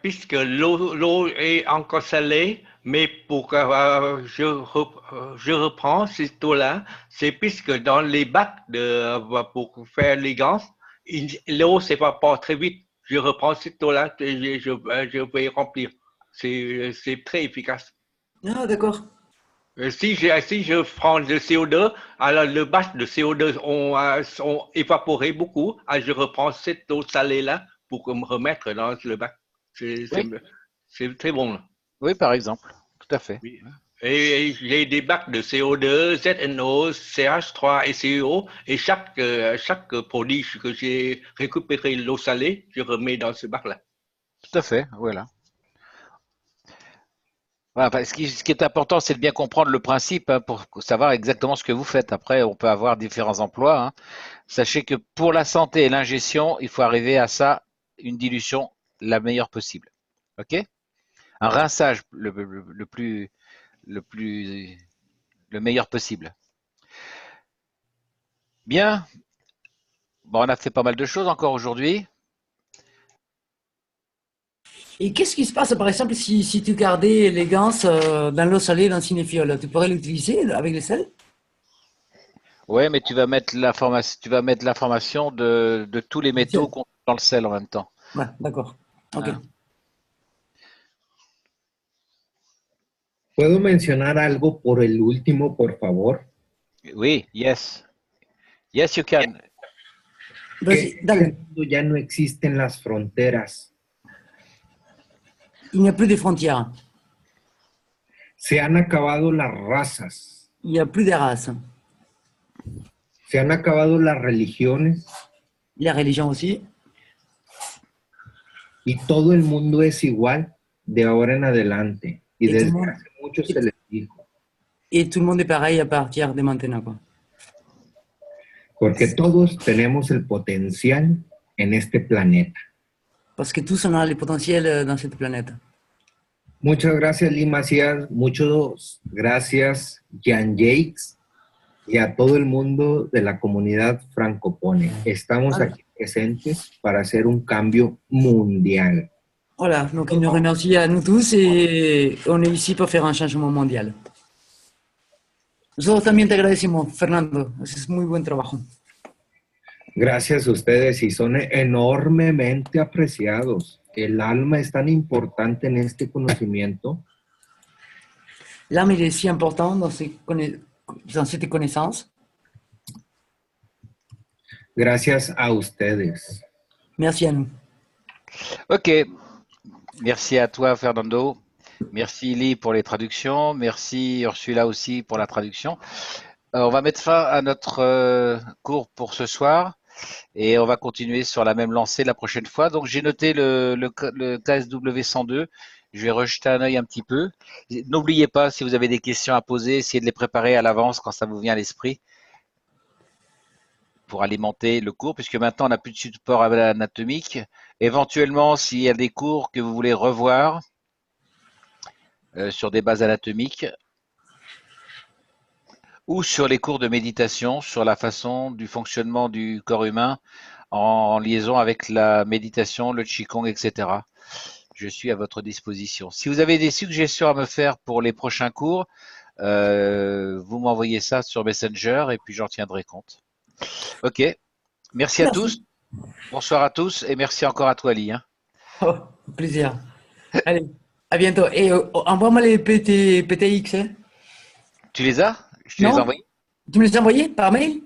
puisque l'eau est encore salée, mais pour je reprends cette eau-là, c'est puisque dans les bacs pour faire les gants, l'eau s'évapore très vite. Je reprends cette eau-là et je vais remplir. C'est très efficace. Ah, d'accord. Si je prends le CO2, alors le bac de CO2 ont évaporé beaucoup. Alors je reprends cette eau salée-là pour me remettre dans le bac. C'est très bon. Là. Oui, par exemple. Tout à fait. Oui. Et j'ai des bacs de CO2, ZNO, CH3 et CO. Et chaque produit que j'ai récupéré l'eau salée, je remets dans ce bac-là. Tout à fait, voilà. Voilà, ce qui est important, c'est de bien comprendre le principe hein, pour savoir exactement ce que vous faites. Après, on peut avoir différents emplois. Hein. Sachez que pour la santé et l'ingestion, il faut arriver à ça, une dilution la meilleure possible. OK? Un rinçage le meilleur possible. Bien. Bon, on a fait pas mal de choses encore aujourd'hui. Et qu'est-ce qui se passe, par exemple, si tu gardais les gants dans l'eau salée, dans le cinéfiole? Tu pourrais l'utiliser avec les sels? Oui, mais tu vas mettre l'information de tous les métaux dans le sel en même temps. Ouais, d'accord. Ok. Hein? ¿Puedo mencionar algo por el último, por favor? Oui, yes. Yes, you can. Que en el mundo ya no existen las fronteras. Il n'y a plus de frontières. Se han acabado las razas. Il n'y a plus de races. Se han acabado las religiones. La religión aussi. Y todo el mundo es igual de ahora en adelante. Y desde hace mucho se les dijo. Et tout le monde est pareil à partir de maintenant, quoi. Porque todos tenemos el potencial en este planeta. Parce que tous on a le potentiel dans cette planète. Muchas gracias, Lee Macías. Muchas gracias, Jan Jakes, y a todo el mundo de la comunidad francopone. Estamos aquí presentes para hacer un cambio mundial. Voilà, donc il nous remercie à nous tous et on est ici pour faire un changement mondial. Nosotros también te agradecemos, Fernando. Es muy buen trabajo. Gracias a ustedes y son enormemente apreciados. El alma es tan importante en este conocimiento. L'âme est si important dans cette connaissance. Gracias a ustedes. Merci à nous. Ok. Merci à toi, Fernando. Merci, Lee, pour les traductions. Merci, Ursula, aussi, pour la traduction. On va mettre fin à notre cours pour ce soir. Et on va continuer sur la même lancée la prochaine fois. Donc, j'ai noté le KSW 102. Je vais rejeter un œil un petit peu. N'oubliez pas, si vous avez des questions à poser, essayez de les préparer à l'avance quand ça vous vient à l'esprit pour alimenter le cours, puisque maintenant, on n'a plus de support anatomique. Éventuellement, s'il y a des cours que vous voulez revoir sur des bases anatomiques, ou sur les cours de méditation, sur la façon du fonctionnement du corps humain en liaison avec la méditation, le Qigong, etc. Je suis à votre disposition. Si vous avez des suggestions à me faire pour les prochains cours, vous m'envoyez ça sur Messenger et puis j'en tiendrai compte. Ok, merci à tous. Bonsoir à tous et merci encore à toi, Ali. Hein. Oh, plaisir. Allez, à bientôt. Et envoie-moi les PTX. Hein. Tu les as? Je te les ai envoyés. Tu me les as envoyés par mail?